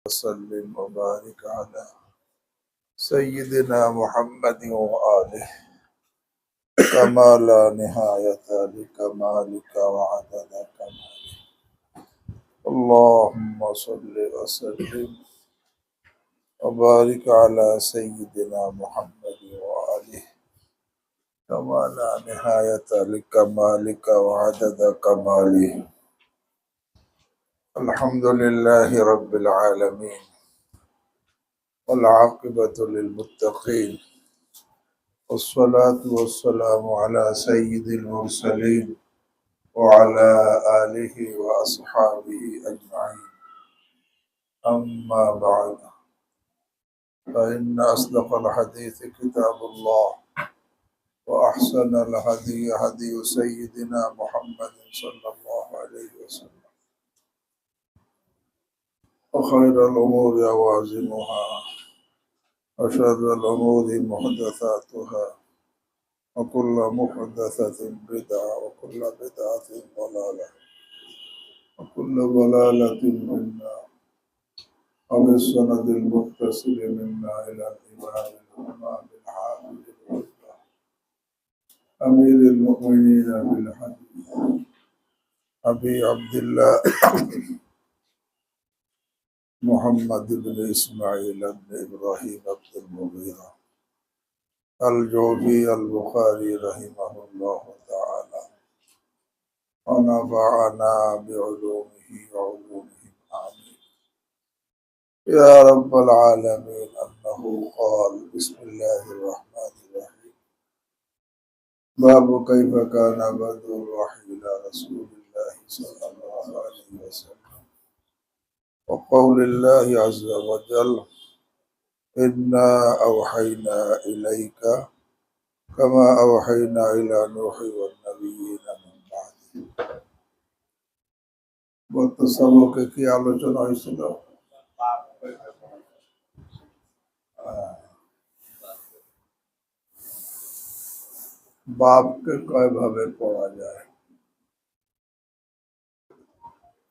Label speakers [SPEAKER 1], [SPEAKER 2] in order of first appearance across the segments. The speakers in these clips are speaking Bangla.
[SPEAKER 1] وسلم وبارك على سيدنا محمد وآله كما لا نهاية لكمالك وعدد كمالك. اللهم صل وسلم وبارك على سيدنا محمد وآله كما لا نهاية لكمالك وعدد كماله. الحمد لله رب العالمين والعاقبة للمتقين والصلاة والسلام على سيد المرسلين وعلى آله وأصحابه أجمعين. أما بعد، فإن أصدق الحديث كتاب الله، وأحسن الهدي هدي سيدنا محمد صلى الله عليه وسلم، وخير الأمور عوازمها، وشر الأمور محدثاتها، وكل محدثة بدعة، وكل بدعة ضلالة، وكل ضلالة في النار. وبالسند المتصل منا إلى الإمام الإمام الحافظ الحجة أمير المؤمنين في الحديث أبي عبد الله محمد بن إسماعيل بن إبراهيم بن المغيرة الجوفي البخاري رحمه الله تعالى، ونفعنا بعلومه وعلومهم آمين يا رب العالمين. أنه قال: بسم الله الرحمن الرحيم. باب كيف كان بدء الوحي إلى رسول الله صلى الله عليه وسلم، وقول الله عز وجل: إنا أوحينا إليك كما أوحينا إلى نوح والنبيين من بعده. والتصوف की आलोचना হয়েছিল। বাপকে কয় ভাবে পড়া যায়?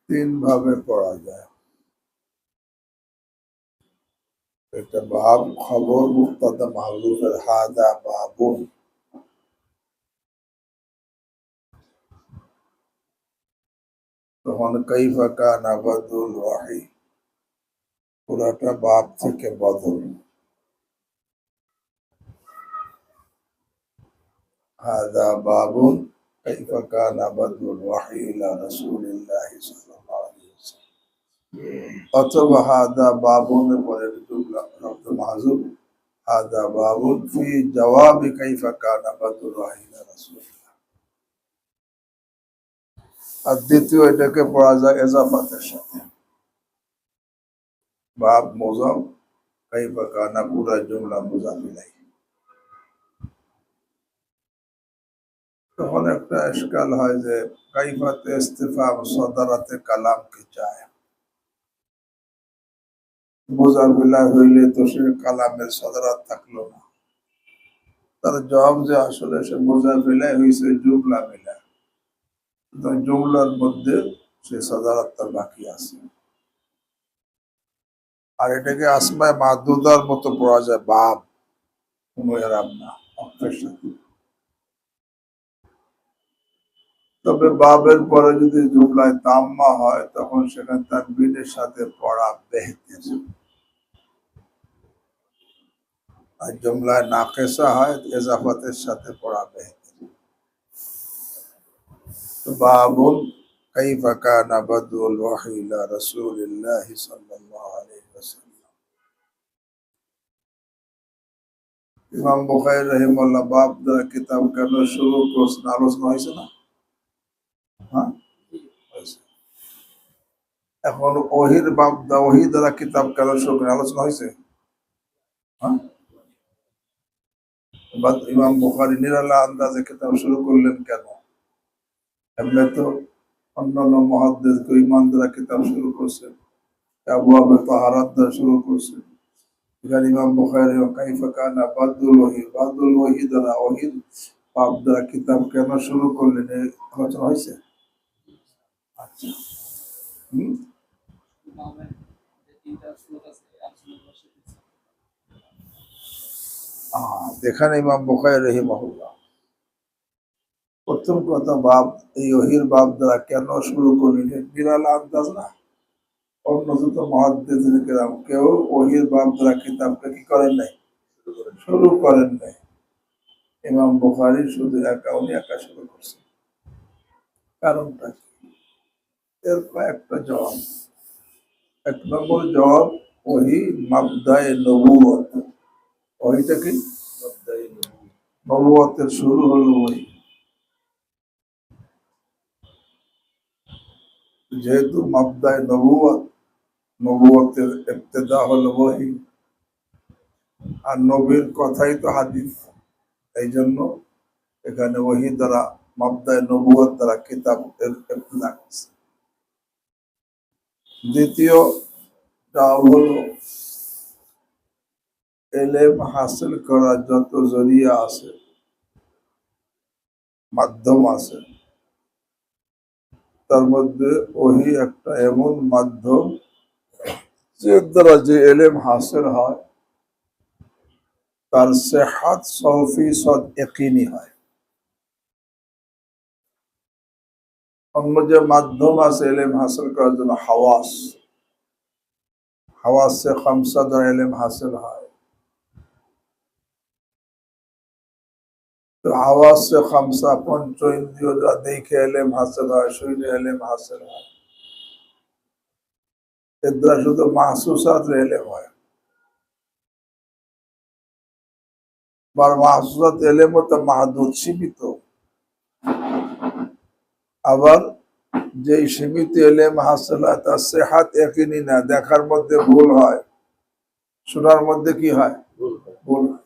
[SPEAKER 1] তিন ভাবে পড়া যায়। এটা বাব খবর মুক্তাদা মাহরুফের হাদা বাবুন। তখন কাইফা কানা বাদুল ওয়াহি, পুরাটা বাপ থেকে বদল। হাদা বাবুন কাইফা কানা বাদুল ওয়াহি ইলা রাসূলিল্লাহি সাল্লাল্লাহু আলাইহি ওয়াসাল্লাম। অথবা হাদা বাবুনের পরে জুমলা রব্দ মাহজুব, হাদা বাবুন ফি জওয়াবি কাইফা কানা বাদুল ওয়াহি ইলা রাসূলিল্লাহ। আর দ্বিতীয় এটাকে পড়া যায় এজাফাতের সাথে। বাব মোজাম কাইফা কানা পুরা জুমলা মুজাফ ইলাইহি। তখন একটা ইশকাল হয় যে কাইফাতে ইস্তিফাম সদারাতে কালামকে চায়। মুজাফ ইলাইহি হইলে তো সে কালামের সদারাত থাকলো না। তার জবাব যে আসলে সে মুজাফ ইলাইহি হইছে জুমলা মিলা, জুমলার মধ্যে সে সদারাতটা বাকি আছে। আর এটাকে আসমায়ে মাহদুদার মতো পড়া যায়, বাব কোনো এরাব না, অক্ষের সাথে। তবে বাবের পরে যদি জুমলায় তাম্মা হয় তখন সেখানে তানবিনের সাথে পড়া বেহতের। আর জুমলায় নাকেসা হয় এজাফাতের সাথে পড়া বেহতের। তো বাবুন কাইফা কানা বাদউল ওয়াহি ইলা রাসূলিল্লাহি সাল্লাল্লাহু আলাইহি ওয়াসাল্লাম। ইমাম বুখারী রাহিমাহুল্লাহ বাব দ্বারা কিতাব কেন শুরু করছেন আলোচনা হয়েছে না? হ্যাঁ, এখন ওহির বাব ওহি দ্বারা কিতাব কেন শুরু করেন আলোচনা হয়েছে? হ্যাঁ, ইমাম বুখারী নিরালা আন্দাজে কিতাব শুরু করলেন কেন? এমনি তো অন্যান্য মুহাদ্দিস ইমান দ্বারা কিতাব শুরু করছেন, আবওয়াবে তাহারাত দ্বারা শুরু করছেন। এখানে ইমাম বুখারী কাইফা কানা বাদউল ওয়াহি দ্বারা ওহির বাব দ্বারা কিতাব কেন শুরু করলেন এই আলোচনা হয়েছে। আচ্ছা, যেখানে ইমাম বুখারী রাহিমাহুল্লাহ প্রথম কথা বাব, এই ওহির বাব দ্বারা কেন শুরু করলেন? নিরালা আন্দাজ না। অন্য যত মুহাদ্দিসিন কিরাম কেউ ওহির বাব দ্বারা কিতাবটা কি করেন নাই, শুরু করেন নাই। ইমাম বুখারী শুধু উনি একা শুরু করছেন। কারণটা কি? এর কয়েকটা জবাব। এক নম্বর জবাব, ওহি মাবদায়ে নবুওয়াত। ওহিটা কি? নবুওয়াতের শুরু হলো ওহি। যেহেতু মাবদায়ে নবুওয়াত, নবুওয়াতের ইবতিদা হলো ওহি, আর নবীর কথাই তো হাদিস। এই জন্য এখানে ওহি দ্বারা, মাবদায়ে নবুওয়াত দ্বারা কিতাবের ইবতিদা করছে। দ্বিতীয়টা হলো, এলেম হাসিল করার যত জরিয়া আছে, মাধ্যম আছে, তার মধ্যে ওহি একটা এমন মাধ্যম যে দ্বারা যে এলেম হাসিল হয় তার সেহাত 100% ইয়াকিনি হয়। অন্য যে মাধ্যম আছে এলেম হাসিল করার জন্য, হাওয়াসে খামসা দ্বারা এলেম হাসিল হয়। তো হাওয়াসে খামসা, পঞ্চ ইন্দ্রিয় দ্বারা দেখে এলেম হাসিল হয়, শুনে এলেম হাসিল হয়। এর দ্বারা শুধু মাহসুসাত এলেম হয়। মাহসুসাত এলেম তো মাহদুদ, সীমিত। আবার যে সীমিত এলেম হাসিল হয় তার সেহাত ইয়াকিনি না, দেখার মধ্যে ভুল হয়, শোনার মধ্যে কি হয়, ভুল হয়।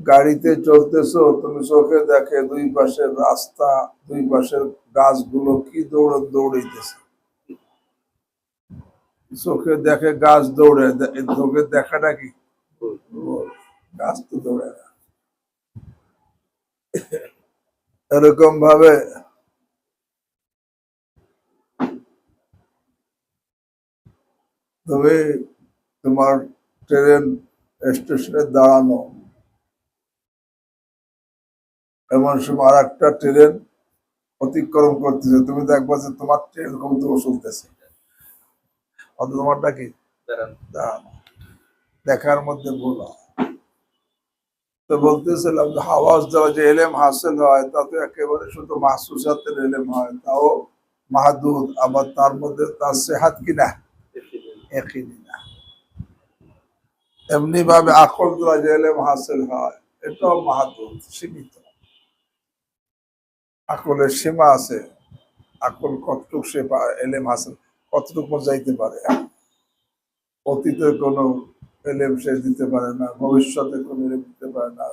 [SPEAKER 1] গাড়িতে চলতেছো, তুমি চোখে দেখে দুই পাশের রাস্তা, দুই পাশের গাছগুলো কি দৌড়াইতেছে। চোখে দেখে গাছ দৌড়ে, চোখে দেখাটা কি ভুল। গাছ তো দৌড়ে না। এরকম ভাবে তুমি তোমার ট্রেন স্টেশনে দাঁড়ানো, এমন সময় আর একটা ট্রেন অতিক্রম করতেছে, তুমি দেখবা যে তোমার ট্রেন কমতে চলতেছে, অত তোমারটা কি দাঁড়ানো। দেখার মধ্যে ভুল হয়। তো বলতেছিলাম যে হাওয়াস দ্বারা যে এলেম হাসিল হয় তাতে একেবারে শুধু মাহসুসাতের এলেম হয়, তাও মাহদুদ। আবার তার মধ্যে তার সেহাত কিনা, ইয়াকিনি না। এমনি ভাবে আকল দ্বারা যে এলেম হাসিল হয়, এটাও মাহদুদ, সীমিত। আকলের সীমা আছে। আকল কতটুক সে এলেম হাসিল, কতটুক যাইতে পারে। অতীতের কোনো এলেম সে দিতে পারে না, ভবিষ্যতে কোনো এলেম দিতে পারে না,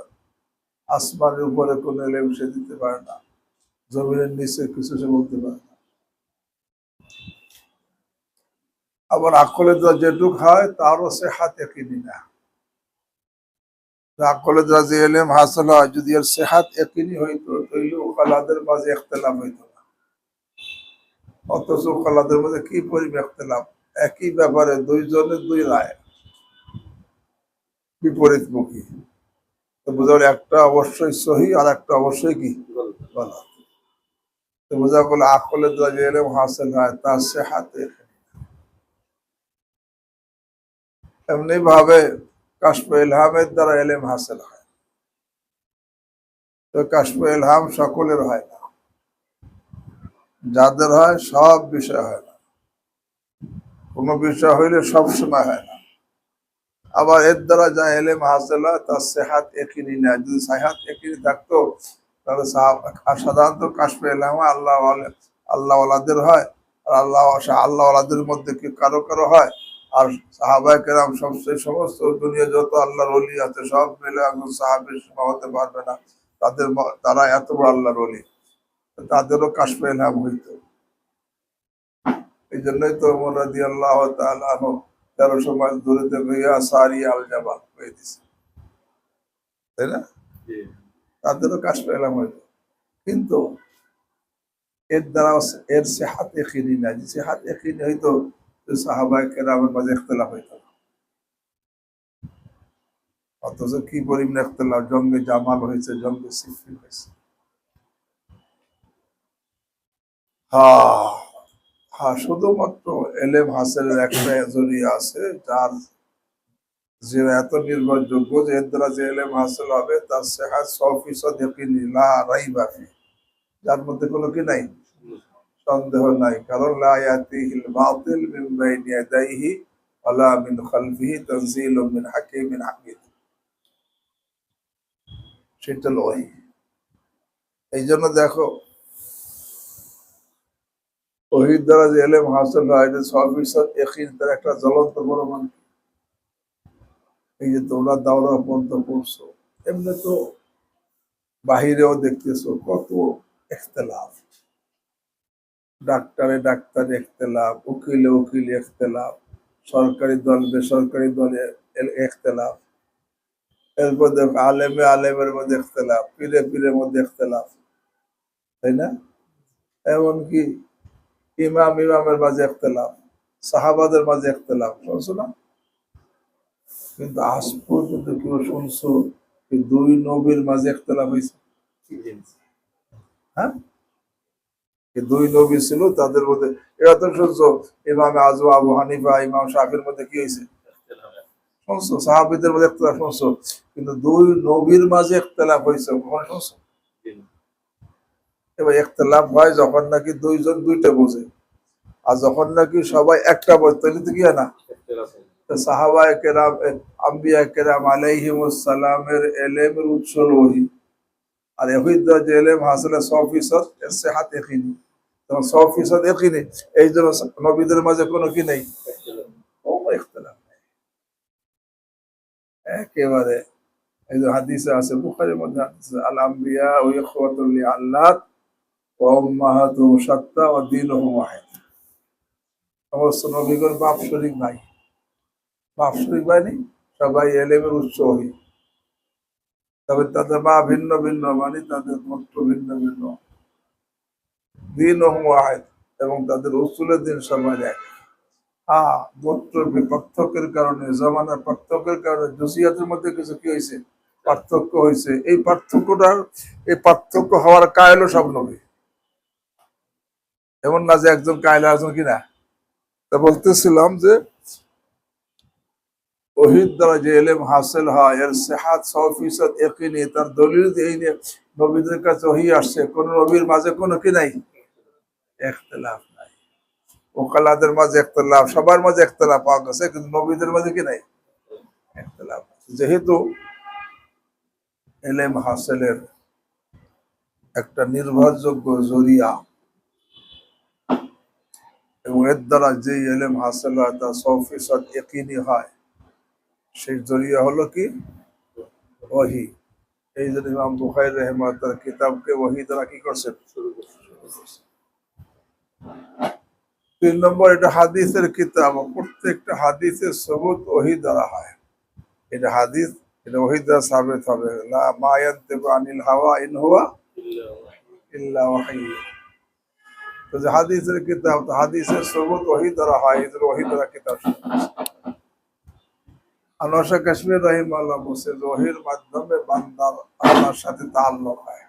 [SPEAKER 1] আসমানের উপরে কোনো এলেম সে দিতে পারে না, জমিনের নিচে কিছু সে বলতে পারে না। আবার আকলের দ্বারা যেটুক হয় তারও সে হাত ইয়াকিনি না। আকলের দ্বারা যে এলেম হাসিল হয়, যদি এর সেহাত ইয়াকিনি হইতো তাহলে ওকালাদের মাঝে ইখতিলাফ হইতো না। অথচ ওকালাদের মধ্যে কি পরিমাণ ইখতিলাফ, একই ব্যাপারে দুইজনের দুই রায়, বিপরীতমুখী। তো বোঝা গেল একটা অবশ্যই সহি আর একটা অবশ্যই কি গলত। তো বোঝা গেল আকলের দ্বারা যে এলেম হাসিল হয় তার সেহাত। এমনি ভাবে কাশফে ইলহামের দ্বারা এলেম হাসিল হয়। তো কাশফে ইলহাম সকলের হয় না, যাদের হয় সব বিষয় হয় না, কোনো বিষয় হইলে সব সময় হয় না। আবার এর দ্বারা যা এলেম হাসিল হয় তার সেহাত ইয়াকিনি না। যদি সেহাত ইয়াকিনি থাকতো তাহলে সাধারণত কাশফে ইলহাম আল্লাহ ওয়ালাদের হয়। আর আল্লাহ ওয়ালাদের মধ্যে কি কারো কারো হয়। আর সাহাবায়ে কেরাম সবচেয়ে, সমস্ত দুনিয়া যত আল্লাহর ওলি আছে সব মিলে একজন সাহাবীর সীমা হতে পারবে না। তারা এত বড় আল্লাহর ওলি, তাদেরও কাশফে ইলহাম হইতো। এই জন্যই তো ওমর রাদিয়াল্লাহু তাআলা আনহু 1300 মাইল দূরে থেকে ইয়া সারি আল জাবাল হয়ে দিছে, তাই না? তাদেরও কাশফে ইলহাম হইতো। কিন্তু এর দ্বারা এর সেহাত একিনি না, যে সেহাত একিনি হইতো সাহাবায়ে কেরামের মাঝে ইখতিলাফ হইতো না। অথচ কি পরিমাণ ইখতিলাফ, জঙ্গে জামাল হয়েছে, জঙ্গে সিফিন হয়েছে। হ্যাঁ হ্যাঁ, শুধুমাত্র এলেম হাসিলের একটা জরিয়া আছে, যার যে এত নির্ভরযোগ্য যে এর দ্বারা যে এলেম হাসিল হবে তার সেহাত 100% ইয়াকিনি লা রাইবা ফি, যার মধ্যে কোনো কি নাই, সন্দেহ নাই। কারণ লা ইয়াতিহিল বাতিল মিন বাইনি ইয়াদাইহি ওয়ালা মিন খালফিহি তানজিলুম মিন হাকিমিন হামিদ, সেটা লয়। এই জন্য দেখো ওহির দ্বারা যে এলেম হাসিল হয় এটা 100% ইয়াকিন, তার একটা জ্বলন্ত প্রমাণ। এই যে তোমরা দাওরা পর্যন্ত পড়ছো, এমনি তো বাহিরেও দেখতেছো কত ইখতিলাফ, ডাক্তারে ডাক্তারে ইখতিলাফ, উকিলে উকিলে ইখতিলাফ, সরকারি দল বেসরকারি দলে ইখতিলাফ, এরপর দেখো আলেমে আলেমের মধ্যে ইখতিলাফ, পীরে পীরের মধ্যে ইখতিলাফ, তাই না? এমনকি ইমাম ইমামের মাঝে ইখতিলাফ, সাহাবাদের মাঝে ইখতিলাফ, শুনছো না? কিন্তু আজ পর্যন্ত কেউ শুনছো যে দুই নবীর মাঝে ইখতিলাফ হয়েছে? হ্যাঁ, দুই নবী ছিল, তাদের মধ্যে এরা তো শুনছো ইমাম আজম আবু হানিফা ইমাম শাফির মধ্যে কি হয়েছে, শুনছো? সাহাবীদের মধ্যে ইখতিলাফ শুনছো, কিন্তু দুই নবীর মাঝে ইখতিলাফ হয়েছে কখন শুনছো? এবার ইখতিলাফ হয় যখন নাকি দুইজন দুইটা বোঝে, আর যখন নাকি সবাই একটা বোঝে তাহলে তো কি হয় না। সাহাবায়ে কেরাম আম্বিয়া কেরাম আলাইহিমুস সালামের এলেমের উৎস ওহী, আর ওহীর দ্বারা যে এলেম হাসিল 100% এর সিহাত ইয়াকিনি, তখন 100% ইয়াকিনি। এই জন্য নবীদের মাঝে কোনো কি নেই, কোনো ইখতিলাফ নেই একেবারে। এই যে হাদিসে আছে, বুখারীর মধ্যে আছে, আল আম্বিয়া ওয়া ইখওয়াতুল লিআল্লাহ ওয়া উম্মাহাতুহুম শাত্তা ওয়া দীনুহুম ওয়াহিদ। সমস্ত নবীগণ বাপ শরীক ভাই, বাপ শরীক ভাই নেই, সবাই এলেমের উৎস ওহী, তবে তাদের মা ভিন্ন ভিন্ন, মানে তাদের গোত্র ভিন্ন ভিন্ন, দীনুহুম ওয়াহিদ, এবং তাদের উসুলের দিন সবাই এক। হ্যাঁ, গোত্র পার্থক্যের কারণে, জমানার পার্থক্যের কারণে জুজিয়াতের মধ্যে কিছু কি হয়েছে, পার্থক্য হয়েছে। এই পার্থক্য হওয়ার কায়লো সব নবী, এমন না যে একজন কায়লা একজন কিনা। তা বলতেছিলাম যে ওহীর দ্বারা যে ইলম হাসিল হয় এর সিহাত 100% ইয়াকিনি, তার দলিল যে এই নবীদের কাছে ওহী আসছে, কোন নবীর মাঝে কোনো কি নাই, ইখতিলাফ নাই। ওকালাদের মাঝে ইখতিলাফ, সবার মাঝে ইখতিলাফ পাওয়া গেছে, কিন্তু নবীদের মাঝে কি নাই, ইখতিলাফ। যেহেতু ইলম হাসিলের একটা নির্ভরযোগ্য জরিয়া, এবং এর দ্বারা যে ইলম হাসিল হয় তা 100% ইয়াকিনি হয়, সেই জরিয়া হলো কি, ওহী। এই জন্য ইমাম বুখারী রাহিমাহুল্লাহ তার কিতাবকে ওহী দ্বারা কি করছেন, শুরু করছেন। 3 নম্বর, এটা হাদিসের কিতাব, প্রত্যেকটা হাদিসের সবুত ওহী দ্বারা হয়। এটা হাদিস, এটা ওহী দ্বারা সাবিত হবে। লা মা ইয়ানতিকু আনিল হাওয়া ইন হুয়া ইল্লা ওয়াহী। তো যে হাদিসের কিতাব, তো হাদিসের সবুত ওহী দ্বারা হয়, এদের ওহী দ্বারা কিতাব। আনোয়ার শাহ কাশ্মীর রাহিমাহুল্লাহ বলছে, ওহীর মাধ্যমে বান্দার আল্লাহর সাথে তাআল্লুক হয়।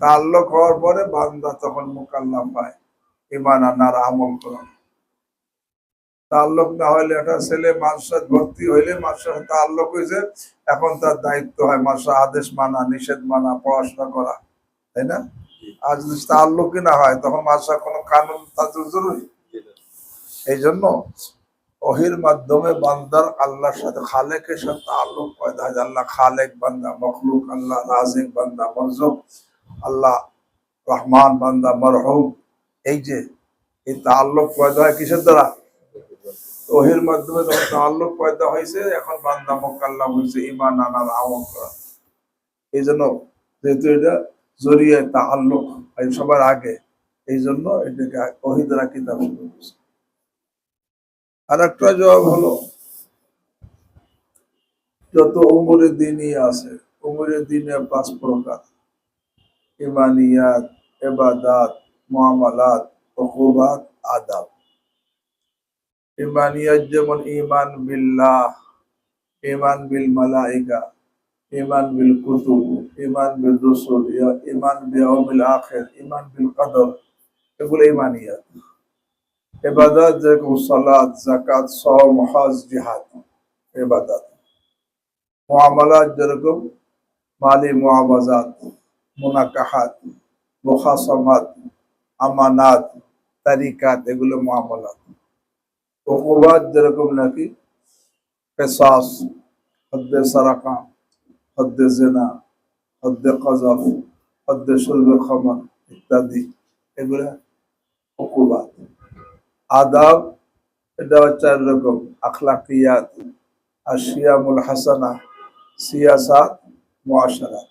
[SPEAKER 1] তাআল্লুক হওয়ার পরে বান্দা তখন মুকাল্লাফ হয় ঈমান আনার, আমল করার। তাআল্লুক না হইলে, একটা ছেলে মাদ্রাসায় ভর্তি হইলে মাদ্রাসার তাআল্লুক হয়েছে, এখন তার দায়িত্ব হয় মাদ্রাসার আদেশ মানা, নিষেধ মানা, পড়াশোনা করা, তাই না? আর যদি তাআল্লুকই না হয় তখন মাদ্রাসার কোনো কানুন তার জরুরি। এই জন্য ওহীর মাধ্যমে বান্দার আল্লাহর সাথে, খালেকের সাথে তাআল্লুক পয়দা হয়। আল্লাহ খালেক, বান্দা মখলুক, আল্লাহ রাজিক, বান্দা মারজুক, আল্লাহ রহমান, বান্দা মারহুম। এই যে এই তাআল্লুক পয়দা হয় কিসের দ্বারা, ওহীর মাধ্যমে। যখন তাআল্লুক পয়দা হয়েছে, এখন বান্দা মুকাল্লাফ হয়েছে ঈমান আনার, আমল করা। এই জন্য যেহেতু এটা জরিয়ায় তাআল্লুক সবার আগে, এই জন্য এটাকে ওহী দ্বারা কিতাব শুরু করছে। আর একটা জবাব হলো, যত উমুরে দ্বীনি আছে, উমুরে দ্বীনে 5 প্রকার: ঈমানিয়াত, ইবাদাত, মুআমালাত, উকুবাত, আদাব। ইমানিয়াত যেমন ঈমান বিল্লাহ, ঈমান বিল মালাইকা, ঈমান বিল কুতুব, ঈমান বিল রুসুল, ঈমান বিয়াউমিল আখির, ঈমান বিল কদর, এগুলো ঈমানিয়াত। ইবাদত যেরকম সালাত, যাকাত, সাওম, হজ, জিহাদ ইবাদত। মুআমালাত যেরকম মালি মুআওয়াজাত, মুনাকাহাত, মুখাসামাত, আমানাত, তারিকাত, এগুলো মুআমালাত। উকুবাত যেরকম নাকি কিসাস, হদ্দে সারাকা, হদ্দে জিনা, হদ্দে কযফ, হদ্দে শুরবে খামর ইত্যাদি, এগুলো উকুবাত। আদাব এটা 4 রকম, আখলাকিয়াত, আশিয়ামুল হাসানা, সিয়াসাত, মুআশারাত।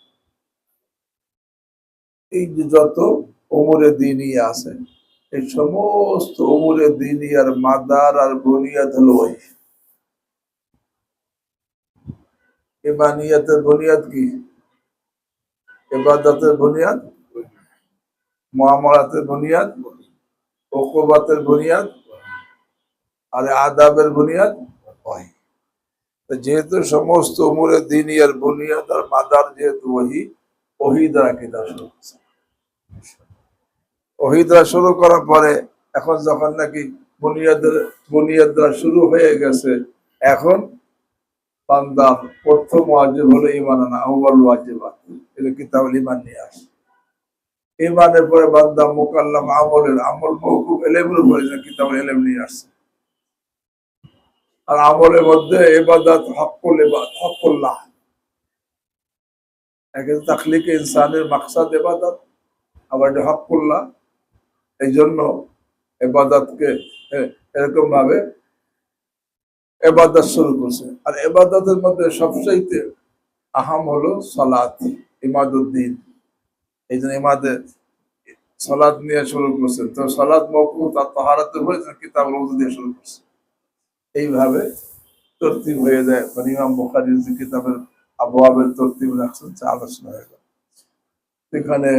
[SPEAKER 1] এই যে যত উমুরে দ্বীনিয়া আছে, এই সমস্ত উমুরে দ্বীনিয়ার মাদার আর বুনিয়াদ হলো ওই ইমানিয়াতের বুনিয়াদ কি? ইবাদতের বুনিয়াদ, মুআমালাতের বুনিয়াদ, উকুবাতের বুনিয়াদ, আর আদাবের বুনিয়াদ ওই। যেহেতু সমস্ত উমুরে দ্বীনিয়ার বুনিয়াদ আর মাদার যেহেতু ওহী দ্বারা কিতাব শুরু করছে। ওহী দ্বারা শুরু করার পরে এখন যখন নাকি বুনিয়াদ দ্বারা শুরু হয়ে গেছে, এখন বান্দার প্রথম ওয়াজিব হলো ঈমান আনা, আউয়াল ওয়াজিবাত, এটা কিতাবুল ঈমান নিয়ে আসে। ঈমানের পরে বান্দা মুকাল্লাম আমল মওকুফ ইলমের উপরে কিতাবুল ইলম নিয়ে আসছে। আর আমলের মধ্যে ইবাদত হকুল্লাহ, একে তাখলিকে ইনসানের মাকসাদ ইবাদত, আবার এটা হকুল্লাহ। এই জন্য ইবাদতকে এরকম ভাবে ইবাদত শুরু করছে। আর ইবাদতের মধ্যে সবচাইতে আহাম হলো সালাত, ইমাদুদ্দিন। এই জন্য ইমাদের সালাত নিয়ে শুরু করছে। তো সালাত মওকুফ আর তাহারাতের উপরে কিতাবুল ওযু দিয়ে শুরু করছে। এইভাবে তরতিব হয়ে যায়। মানে ইমাম বুখারীর যে কিতাবের আবওয়াবের তরতিব রাখছেন, আলোচনা হয়ে গেল। এখানে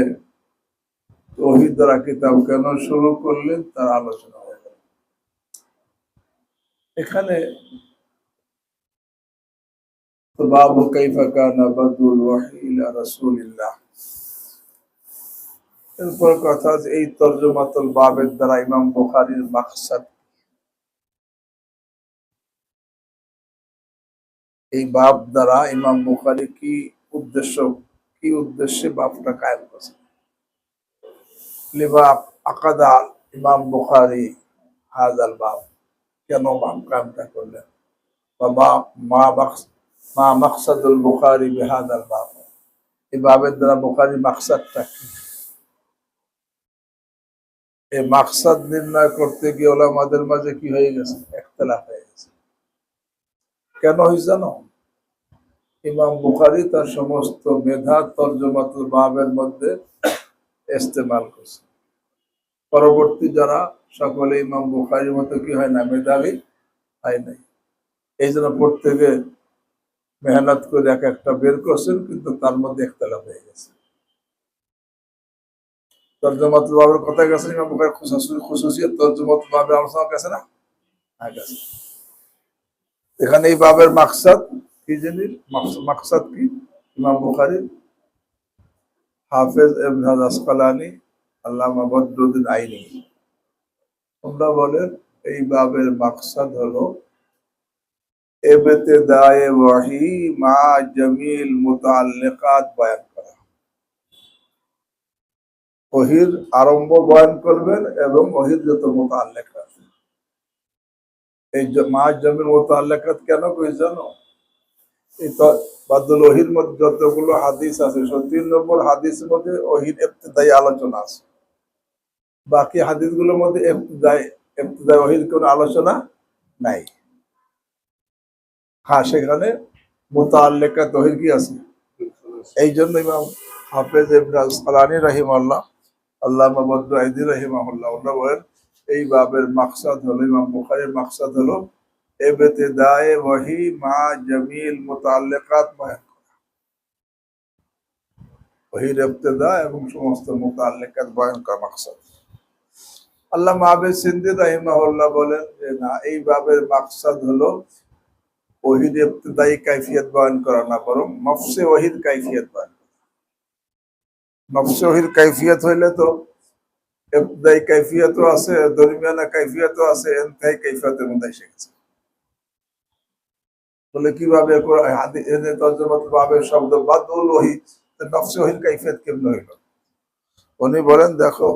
[SPEAKER 1] তাওহীদ দ্বারা কিতাব কেন শুরু করলেন তার আলোচনা হয়ে গেল। এখানে বাবু কাইফা কানা বাদুল ওয়াহী ইলা রাসূলিল্লাহ, এরপর কথা এই তরজমাতুল বাবের দ্বারা ইমাম বুখারীর মাকসাদ, এই বাব দ্বারা ইমাম বুখারী কি উদ্দেশ্যে বাবটা কায়েম করেছেন। লিমা আকাদা ইমাম বুখারী হাযাল বাব, কেন বাব কায়েমটা করলেন, বা মা মাকসাদুল বুখারী বিহাযাল বাব, এই বাবের দ্বারা বুখারীর মাকসাদটা কি। এই মাকসাদ নির্ণয় করতে গিয়ে উলামাদের মাঝে কি হয়ে গেছে, ইখতিলাফ হয়ে গেছে। কেন হয়েছে জানো? ইমাম বুখারী তার সমস্ত মেধা তরজমাতুল বাবের মধ্যে ইস্তেমাল করছে। পরবর্তী যারা সকলে ইমাম বুখারীর মতো কি হয় না, মেধাবী হয় নাই। এই জন্য প্রত্যেকে মেহনত করে এক একটা বের করছেন, কিন্তু তার মধ্যে ইখতিলাফ হয়ে গেছে। তরজমাতুল বাবের কথা গেছে, ইমাম বুখারী খুসুসিয়ত তরজমাতুল বাবের আলোচনা গেছে না, গেছে। এখানে এই বাবের মাকসাদ কি জিনিস, মাকসাদ কি? ইমাম বুখারী হাফেজ ইবনে হাজার আসকালানী, আল্লামা বদরুদ্দীন আইনী, তোমরা বলেন এই বাবের মাকসাদ হলো ইবতিদায়ে ওয়াহী মা জামিল মুতাআল্লিকাত বয়ান করা। ওহীর আরম্ভ বয়ান করবেন এবং ওহীর যত মুতাআল্লিকাত। এই মা জামিল মুতাআল্লিকাত কেন কই জানো? এই তো বাদুল ওহীর মধ্যে যতগুলো হাদিস আছে, ৩০ নম্বর হাদিসের মধ্যে ওহীর ইবতিদায়ী আলোচনা আছে। বাকি হাদিসগুলোর মধ্যে ইবতিদায়ী ওহীর কোনো আলোচনা নাই। হ্যাঁ, সেখানে মুতাআল্লিকাত ওহীর কি আছে। এই জন্য ইমাম হাফেজ ইবনে আসকালানী রাহিমাহুল্লাহ, আল্লামা বদরুদ্দীন আইনী রাহিমাহুল্লাহ, ওনারা বলেন এই বাবের মাকসাদ হলো, ইমাম বুখারীর মাকসাদ হলো ইবতিদায়ে ওয়াহী মা জামিল মুতাআল্লিকাত বয়ান করা। ওহির ইবতিদা এবং সমস্ত মুতাআল্লিকাত বয়ান করা মাকসাদ। আল্লামা আবিদ সিন্দি রাহিমাহুল্লাহ বলেন যে না, এই বাবের মাকসাদ হলো ওহির ইবতিদাই কাইফিয়ত বয়ান করা না, বরং নফসে ওহির কাইফিয়ত বয়ান করা। নফসে ওহির কাইফিয়ত হইলে তো ইবতিদাই কাইফিয়তও আছে, দরমিয়ানা কাইফিয়তও আছে, ইনতাহাই কাইফিয়তের মধ্যে এসে গেছে। বলে কিভাবে হাদিসে তরজমাত বাবের শব্দ বাদউল ওহি, নফসে ওহির কাইফিয়ত কেমন হইল? উনি বলেন দেখো,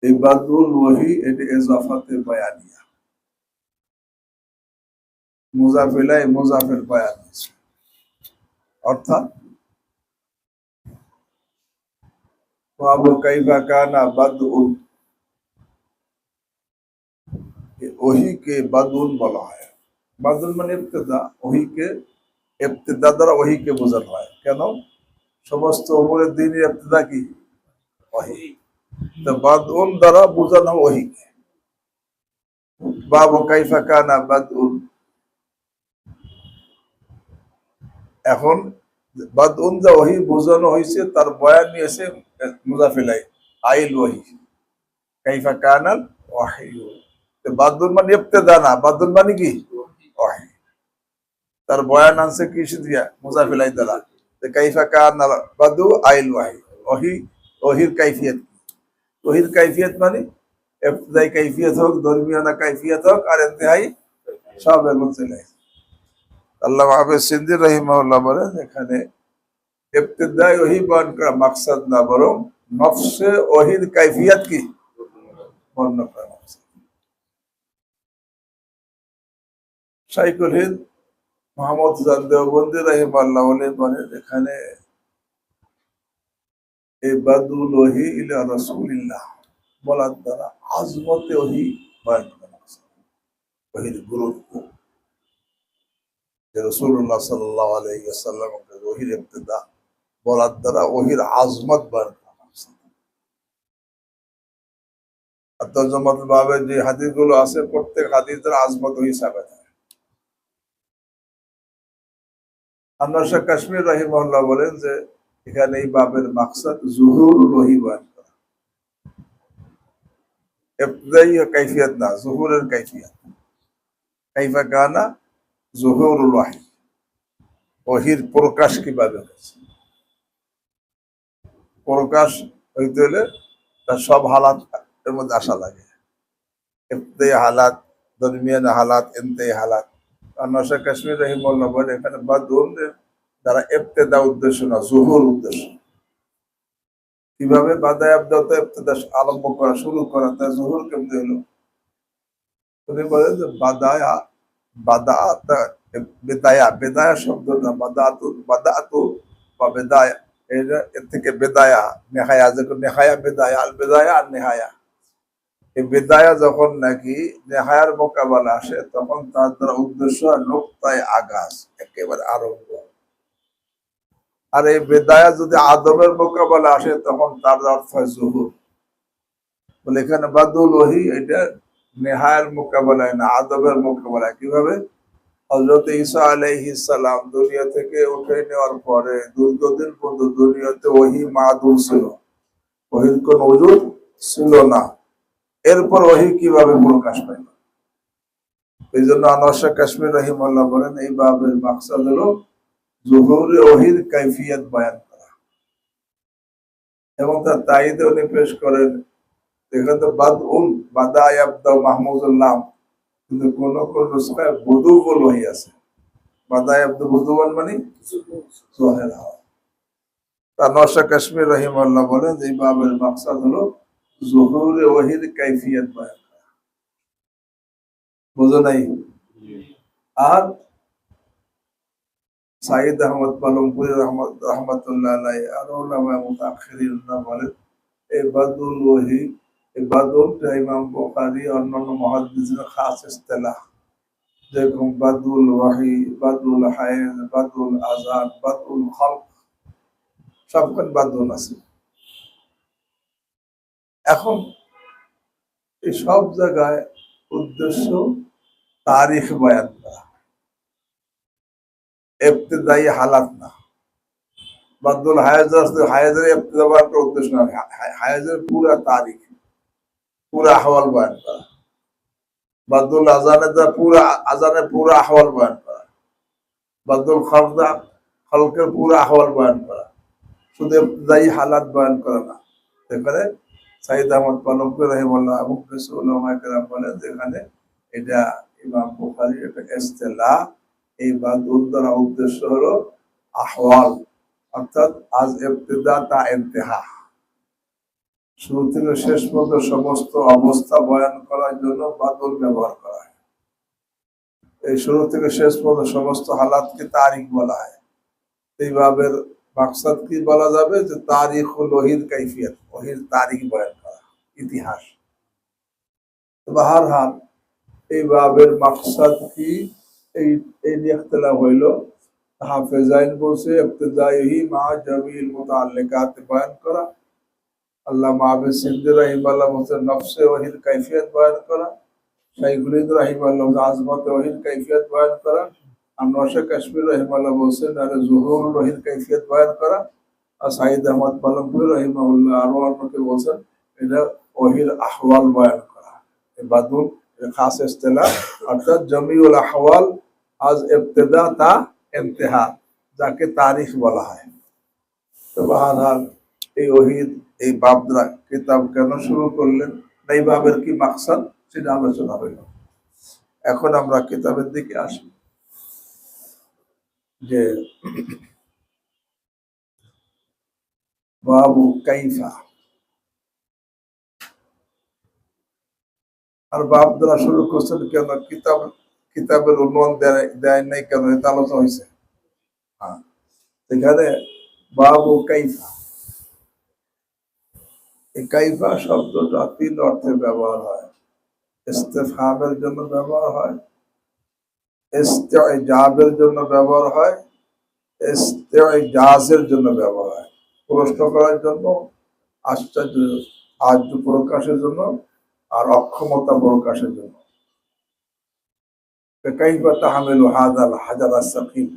[SPEAKER 1] এই বাদউল ওহি এটা ইজাফাতে বায়ানিয়া, মুজাফ ইলাইহি মুজাফের বায়ান, অর্থাৎ ওয়াবু কাইফা কানা বাদউল, ওহিকে বাদউল বলা হয়। বাদউল মানে ইবতিদা, ওহিকে ইবতিদা দ্বারা ওহিকে বোঝানো হয়। কেন? সমস্ত উমুরের দ্বীনের ইবতিদা কি? ওহি। তো বাদউল দ্বারা বোঝানো ওহিকে। বাবু কাইফা কানা বাদউল, এখন বাদউল যা ওহি বোঝানো হয়েছে তার বয়ান নিয়েছে মুজাফ ইলাইহি আইল ওহি, কাইফা কানাল ওয়াহি। বাদউল মানে ইবতিদা না, বাদউল মানে কি? ওহি। তার বয়ান আনছে কিস দিয়া? মুজাফ ইলাইহি দ্বারা। কাইফা কানাল বাদু আইল ওয়াহি, ওহি, ওহির কাইফিয়ত। ওহির কাইফিয়ত মানে ইবতিদাই কাইফিয়ত হোক, দরমিয়ানা কাইফিয়ত হোক, আর ইনতিহাই সব এর মধ্যে চলে আসে। আল্লামা আবিদ সিন্দি রাহিমাহুল্লাহ বলেন এখানে ইবতিদাই ওহি বয়ান করা মাকসাদ না, বরং নফসে ওহির কাইফিয়ত কি বর্ণনা করা মাকসাদ। শাইখুল হিন্দ মোহাম্মদ হুসাইন দেওবন্দি রাহিমাহুল্লাহ বলেন এখানে এই বাদউল ওহি ইলা রাসূলিল্লাহ বলার দ্বারা আজমতে ওহি বয়ান করা মাকসাদ, ওহির গুরুত্ব, যে রাসূলুল্লাহ সাল্লাল্লাহু আলাইহি ওয়াসাল্লাম ওহির ইবতিদা বলার দ্বারা ওহির আজমত বয়ান করা মাকসাদ। আর তরজমাতুল বাবে যে হাদিসগুলো আছে প্রত্যেক হাদিসের আজমত ওহি সাবেত হয়। আনোয়ার শাহ কাশ্মীর রাহিমাহুল্লাহ বলেন যে এখানে এই বাবের মাকসাদ যুহুরুল ওহি বয়ান করা, ইবতিদাই কাইফিয়ত না, যুহুরের কাইফিয়ত। কাইফা কানা যুহুরুল ওহি, ওহির প্রকাশ কিভাবে হয়েছে। প্রকাশ হইতে হলে তার সব হালাত এর মধ্যে আসা লাগে, ইবতিদাই হালাত, দরমিয়ানা হালাত, ইনতিহাই হালাত। আনোয়ার শাহ কাশ্মীর রাহিমাহুল্লাহ বলেন এখানে বাদউল দ্বারা ইবতিদা উদ্দেশ্য না, যুহুর উদ্দেশ্য। কিভাবে? বাদায় আবদাতে ইবতিদা আরম্ভ করা, শুরু করা, তার যুহুর কেমনে হলো? উনি বলেন যে বাদায়া, বাদাত, বেদায়া, বেদায়া শব্দটা বাদাতু বা বেদায়া, এর থেকে বেদায়া, নেহায়া, যখন নেহায়া বেদায়া, আল বেদায়া আর নেহায়া। এই বেদায়া যখন নাকি নেহায়ার মোকাবেলা আসে তখন তার দ্বারা উদ্দেশ্য নোক্তায় আগাজ, একেবারে আরম্ভ। আর এই বেদায়া যদি আদমের মোকাবেলা আসে তখন তার অর্থ হয় জহুর। বলে এখানে বাদউল ওহি এটা নেহায়ের মোকাবেলায় না, আদমের মোকাবেলায়। কিভাবে? হযরত ঈসা আলাইহিস সালাম দুনিয়া থেকে উঠে নেওয়ার পরে দীর্ঘদিন পর্যন্ত দুনিয়াতে ওহি মাদুম ছিল, ওহির কোন ওজুদ ছিল না। এরপর ওহি কিভাবে প্রকাশ পাইল? এই জন্য আনোয়ার শাহ কাশ্মীর রাহিমাহুল্লাহ বলেন এই বাবের মাকসাদ হলো যুহুরে ওহির কাইফিয়ত বয়ান করা। এবং তার তাইদে উনি পেশ করেন এখানে তো বাদউল, বাদা ইয়াবদা মাহমুদুল্লাহ, কিন্তু কোন কোন নুসখায় বুদুউল ওহি আছে। বাদা ইয়াবদা বুদুউল মানে জোহের হওয়া। আনোয়ার শাহ কাশ্মীর রাহিমাহুল্লাহ বলেন এই বাবের মাকসাদ হলো যুহুরে ওহির কাইফিয়ত বয়ান করা। বুঝো নাই? আর সাইদ আহমদ পালমপুরি রহমতুল্লাহ আলাইহি আর উলামা মুতাআখিরিন বলেন এই বাদউল ওহি, এই বাদউলটা ইমাম বুখারী অন্যান্য মুহাদ্দিসিনের খাস ইসতিলাহ, যেরকম বাদউল ওহি, বাদউল হায়েজ, বাদউল আযান, বাদউল খালক, সবখানে বাদউল আছে। এখন এই সব জায়গায় উদ্দেশ্য তারিখ বয়ান করা। ইবতিদাই হালাত না। বাদুল হায়াজ হায়াজের ইবতিদা বয়ান করার উদ্দেশ্য না, হায়াজের পুরা তারিখ, পুরা আহওয়াল বয়ান করা। বাদুল আজানের দ্বারা পুরা আজানের পুরা আহওয়াল বয়ান করা। বাদুল খলদা খলকের পুরা আহওয়াল বয়ান করা, শুধু ইবতিদাই হালাত বয়ান করা না। এখানে সাইদ আহমদ পালনপুর রহিমাল্লাহ এবং কিছু উলামায়ে কেরাম বলেন যেখানে এটা ইমাম বুখারীর একটা ইসতিলাহ, এই বাদুল দ্বারা উদ্দেশ্য হলো আহওয়াল, অর্থাৎ আজ ইবতিদা তা ইন্তেহা, শুরু থেকে শেষ পর্যন্ত সমস্ত অবস্থা বয়ান করার জন্য বাদুল ব্যবহার করা হয়। এই শুরু থেকে শেষ পর্যন্ত সমস্ত হালাতকে তারিখ বলা হয়। এইভাবে মাকসাদ কি বলা যাবে যে তারিখ হল ওহির কাইফিয়ত, ওহির তারিখ বয়ান করা, ইতিহাস। বাহারহাল এই বাবের মাকসাদ কি, এই এই নিয়ে ইখতিলাফ হইল। হাফেজাইন বলছে ইবতিদাইহি মা জামিল মুতাআল্লিকাত বয়ান করা, আল্লামা আবিদ সিন্দি রাহিমাহুল্লাহ বলছে নফসে ওহির কাইফিয়ত বয়ান করা, শাইখুল হিন্দ রাহিমাহুল্লাহ আজমতে ওহির কাইফিয়ত বয়ান করা, আনোয়ার শাহ কাশ্মীর রাহিমাহুল্লাহ বলছেন আরে জুহুর ওহির কাইফিয়ত বয়ান করা, আর সাইদ আহমদ পালনপুর রাহিমাহুল্লাহ আরো অন্যকে বলছেন এটা ওহির আহওয়াল বয়ান করা। বাদুল খাস ইস্তিলাহ, অর্থাৎ জমিউল আহওয়াল আজ ইবতিদা তা ইন্তেহা, যাকে তারিখ বলা হয়। তো বাহরহাল এই ওহিদ এই বাবরা কিতাব কেন শুরু করলেন, এই বাবের কি মাকসাদ, সেটা আলোচনা হইল। এখন আমরা কিতাবের দিকে আসি। যে বাবু কাইফা, আর বাপ দ্বারা শুরু করছেন কেন, কিতাবের উন্নয়ন দেয় নাই কেন, এটা আলোচনা হয়েছে। হ্যাঁ, এখানে বাবু কাইফা, এই কাইফা শব্দটা তিন অর্থে ব্যবহার হয়। ইস্তেফহামের জন্য ব্যবহার হয়, ইস্তেজাবের জন্য ব্যবহার হয়, ইস্তেজাজের জন্য ব্যবহার হয়, প্রশ্ন করার জন্য, আশ্চর্য আর্য প্রকাশের জন্য, আর অক্ষমতা প্রকাশের জন্য। কাইফা তাহমিলু হাযাল হাজার আস-সাকিল,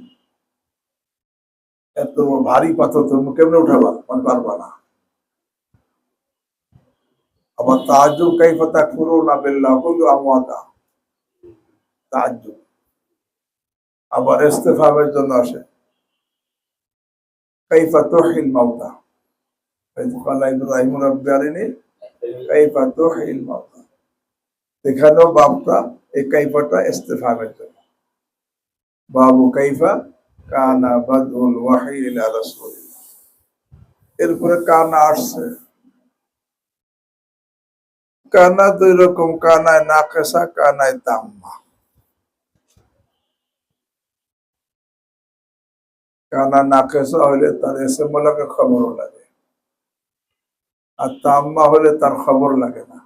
[SPEAKER 1] এত ভারী পাথর তুমি কেমনে উঠাবা, পারবা না। আবার তাআজ্জুব কাইফা তাকফুরুনা বিল্লাহ কুনতুম আমওয়াতা, তাআজ্জুব। আবার ইস্তেফহামের জন্য আসে কাইফা তুহিল মাউতা, ক্বালা ইব্রাহিমু রাব্বি আরিনি কাইফা তুহিল মাউতা। এখানেও বাবটা এই কাইফাটা ইস্তেফহামের জন্য। বাবু কাইফা কানা বাদউল ওয়াহী ইলা রাসূলিল্লাহ, এরপরে কানা আসছে। কানা দুই রকম, কানায় নাকেসা, কানায় তাম্মা। কানা নাকেসা হলে তার এসএম লাগে, খবর লাগে, আর তাম্মা হলে তার খবর লাগে না।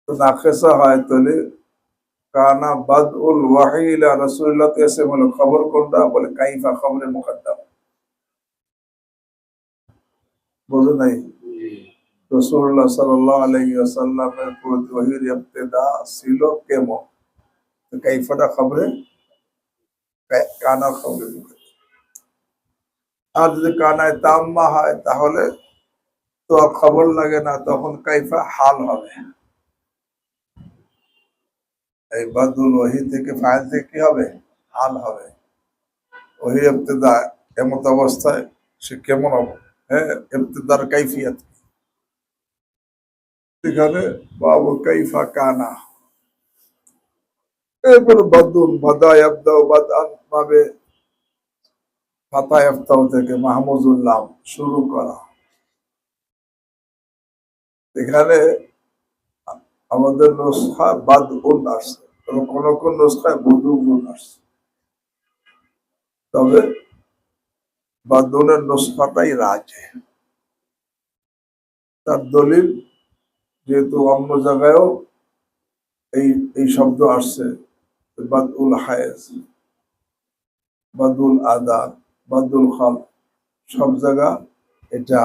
[SPEAKER 1] তো নাকেসা হয় তাহলে কানা বাদউল ওয়াহী ইলা রাসূলিল্লাহ, এসএম হলো খবর কোনটা, বলে কাইফা খবরে মুকদ্দম। বুঝো নাই? রাসূলুল্লাহ সাল্লাল্লাহু আলাইহি ওয়াসাল্লামের প্রতি ওহীর ইবতিদা ছিল কেমন, তো কাইফাটা খবরে, কানা খবরে মুকদ্দম। আর যদি কানায় তাম্মা হয় তাহলে তো আর খবর লাগে না, তখন কাইফা হাল হবে। এই বাদুল ওহী থেকে ফাইল থেকে কি হবে, হাল হবে। ওহী ইবতিদা এমত অবস্থায় সে কেমন হবে, হ্যাঁ, ইবতিদার কাইফিয়ত। এখানে বাবু কাইফা কানা, এরপর বাদুল বাদা ইয়াবদাউ বাদআন ভাবে ফাতা ইয়াফতাউ থেকে মাহমুজুল্লাহ শুরু করা। এখানে আমাদের নুসখা বাদউন আসছে, কোন কোন নুসখায় বুদুউন আসছে, তবে বাদউনের নুসখাটাই রাজে। তার দলিল যেহেতু অন্য জায়গায়ও এই এই শব্দ আসছে, বাদউল হায়েজ, বাদউল আদান, বাদউল খাল, সব জায়গা এটা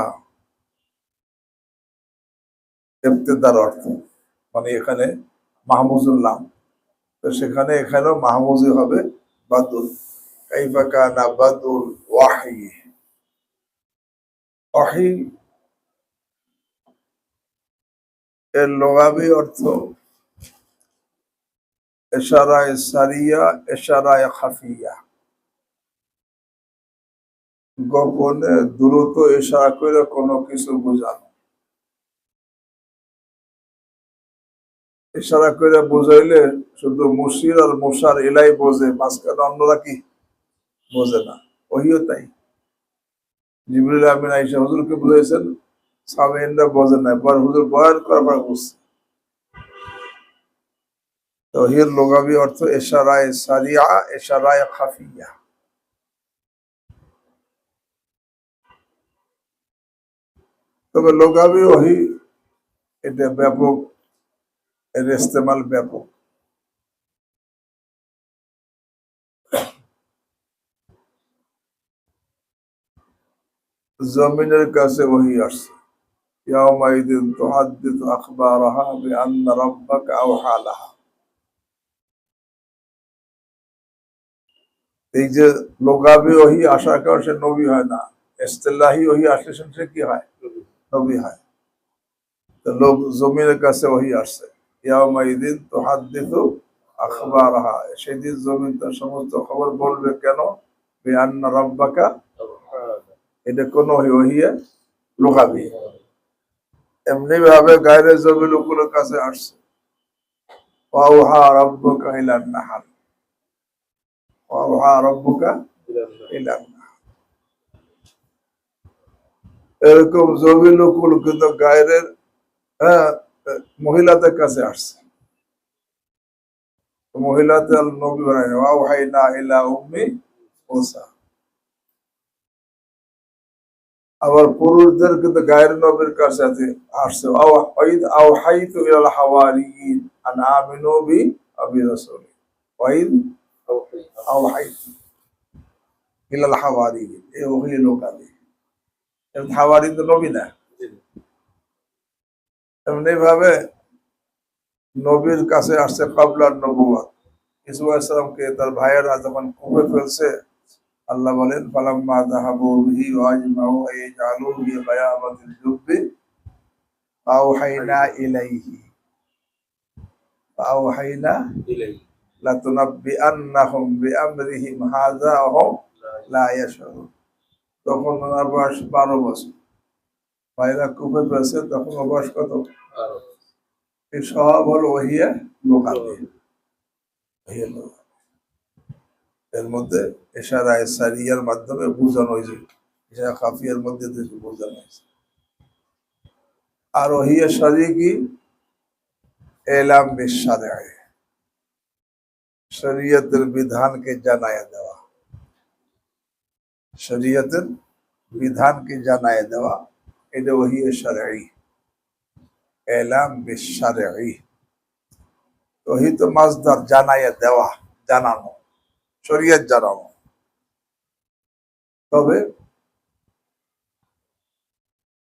[SPEAKER 1] ইবতিদার অর্থ, মানে এখানে মাহমুজুল্লাহ, তো সেখানে এখানেও মাহমুজি হবে বাদুল কাইফা কানা বাদুল ওয়াহি। ওয়াহি এর লগাবি অর্থ ইশারায়ে সারিয়া, ইশারায়ে খাফিয়া, গোপনে দ্রুত ইশারা করে কোনো কিছু বোঝানো। ইশারা করে বোঝাইলে শুধু মুশির আর মুশার এলাই বোঝে, মাঝখানে অন্যরা কি বোঝে না। ওহিও তাই, জিবরিল আমিন আইসা হুজুরকে বুঝাইছেন, সামিনরা বোঝে না, পর হুজুর বয়ান করার পর বুঝছে। ওহির লগাবি অর্থ ইশারায়ে সারিয়া, ইশারায়ে খাফিয়া। তবে লগাবি ওহি এটা ব্যাপক, এর ইস্তেমাল ব্যাপক। জমিনের কাছে ওহি আসছে, ইয়াউমাইদিন তুহাদ্দিসু আখবারাহা বিআন্না রাব্বাকা আওহা লাহা। এই যে লগাবি ওহি আসার কারণে সে নবী হয় না, ইস্তিলাহি ওহি আসলে সে কি হয়? নবী হয়। তো লোক জমিনের কাছে ওহি আসছে, ইয়াউমাইদিন তুহাদ্দিসু আখবারাহা, সেদিন জমিন তার সমস্ত খবর বলবে। কেন? বিআন্না রাব্বাকা, এটা কোন ওহি লগাবি। এমনি ভাবে গায়রে জমিন লোকের কাছে আসছে, ওয়াওহা রাব্বুকা ইলান নাহাল, ওয়াওহা রাব্বুকা ইলান নাহাল। এরকম জমিন লোকুল কিন্তু গায়রের মহিলাদের কাছে আসছে, মহিলাদের নবী বানায়, ওয়াওহাইনা ইলা উম্মি মুসা। আবার পুরুষদের কিন্তু গায়ের নবীর কাছে আসছে, আওহাইতু ইলাল হাওয়ারিয়িন আন আমিনু বি আবি রাসূলি, ওয়াইদ আওহাইতু ইলাল হাওয়ারিয়িন। এই ওহি লোকালি, হাওয়ারিয়িন তো নবী না। এমনি ভাবে নবীর কাছে আসছে কাবলার নবুয়ত। ইসু আলাইহিস সালামকে তার ভাইয়েরা যখন কুফে ফেলছে, আল্লাহ বলেন, ফালাম্মা যাহাবু বিহি ওয়া আজমাউ আইয়াজালু ফি গায়াবাতিল জুব্বি আওহাইনা ইলাইহি, আওহাইনা ইলাইহি লাতুনাব্বিআন্নাহুম বিআমরিহিম হাযা ওয়া হুম লা ইয়াশউরুন। তখন ওনার বয়স 12 বছর, ভাইরা কুফে ফেলছে, তখন ওর বয়স কত? 12। এই সব হলো ওহিয়া লোকালি। এর মধ্যে ইশারায়ে সারিয়ার মাধ্যমে বোঝানো হয়েছে, ইশারা খাফিয়ার মধ্যে থেকে বোঝানো হয়েছে। আর ওহিয়া সারি কি? এলাম বিশারঈ, শরীয়তের বিধানকে জানায়া দেওয়া, শরীয়তের বিধানকে জানায়া দেওয়া, এটা ওহিয়া শারঈ। এলাম বিশারঈ, ওহি তো মাসদার, জানায়া দেওয়া, জানানো, শরীয়ত জানানো। তবে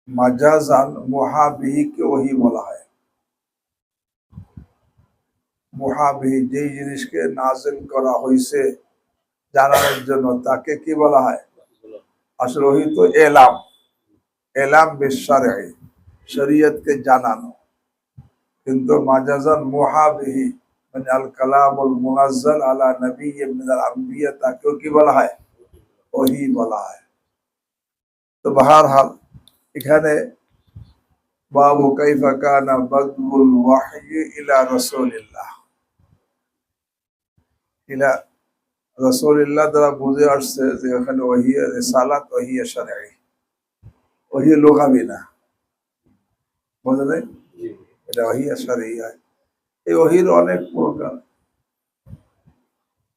[SPEAKER 1] মাজাজান মুহাবিহিকে ওহি বলা হয়। মুহাবিহি, যেই জিনিসকে নাজিল করা হয়েছে জানানোর জন্য, তাকে কি বলা হয়? আসলে ওহি তো এলাম, এলাম বিশারঈ, শরীয়তকে জানানো। কিন্তু মাজাজান মুহাবিহি মানে আল কালামুল মুনাজ্জাল আলা নবিয়্যিন মিনাল আম্বিয়া, তাকেও কি বলা হয়? ওহি বলা হয়। তো বাহরহাল এখানে বাবু কাইফা কানা বাদউল ওয়াহয়ি ইলা রাসূলিল্লাহ, ইলা রাসূলিল্লাহ দ্বারা বুঝে আসছে যে এখানে ওহিয়া রিসালাত, ওহিয়া শারঈ, ওহিয়া লুগাবি না। বুঝলেন? এটা ওহিয়া শারঈ হয়। এই ওহির অনেক প্রকার।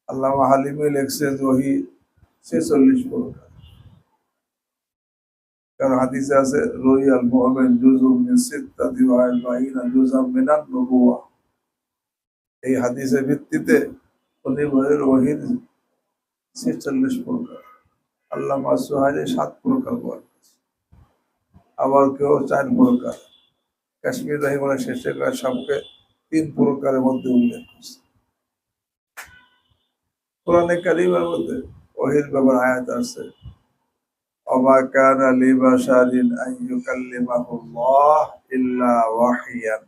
[SPEAKER 1] আল্লামা হালিমি লিখছে যে ওহি 46 প্রকার। কারণ হাদিসে আছে, রুইয়াল মুমিন জুজুম মিন সিত্তাতি ওয়া আরবাঈনা জুজাম মিনান নবুওয়া। এই হাদিসের ভিত্তিতে উনি বলেন ওহির 46 প্রকার। আল্লামা সুহাইলি 7 প্রকার বলেন, আবার কেউ 4 প্রকার। কাশ্মীর রহিমার শেষে সবকে 3 প্রকারের মধ্যে উল্লেখ করছে। কোরআনে কারীমের মধ্যে ওহীর ব্যাপার আয়াত আছে, ওমা কানা লিবাশারিন আন ইউকাল্লিমাহুল্লাহ ইল্লা ওয়াহিয়ান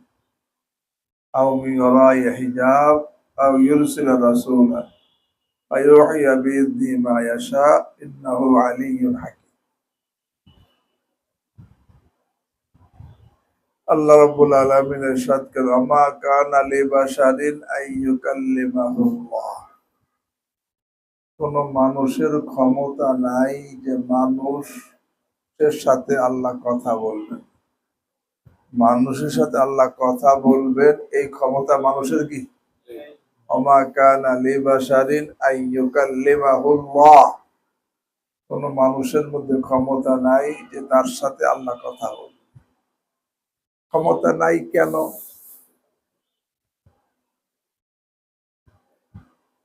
[SPEAKER 1] আও মিন ওয়ারাই হিজাব আও ইউরসিলা রাসূলান ফায়ুহিয়া বিইذনিহি মা ইয়াশা ইন্নাহু আলিয়্যুন হাকীম। আল্লাহ রাব্বুল আলামিন ইরশাদ করেন, ওমা কানা লিবাশারিন আন ইউকাল্লিমাহুল্লাহ, কোন মানুষের ক্ষমতা নাই যে মানুষের সাথে আল্লাহ কথা বলবেন। মানুষের সাথে আল্লাহ কথা বলবেন এই ক্ষমতা মানুষের কি? ওমা কানা লিবাশারিন আন ইউকাল্লিমাহুল্লাহ, কোন মানুষের মধ্যে ক্ষমতা নাই যে তার সাথে আল্লাহ কথা বলবেন। ক্ষমতা নাই কেন?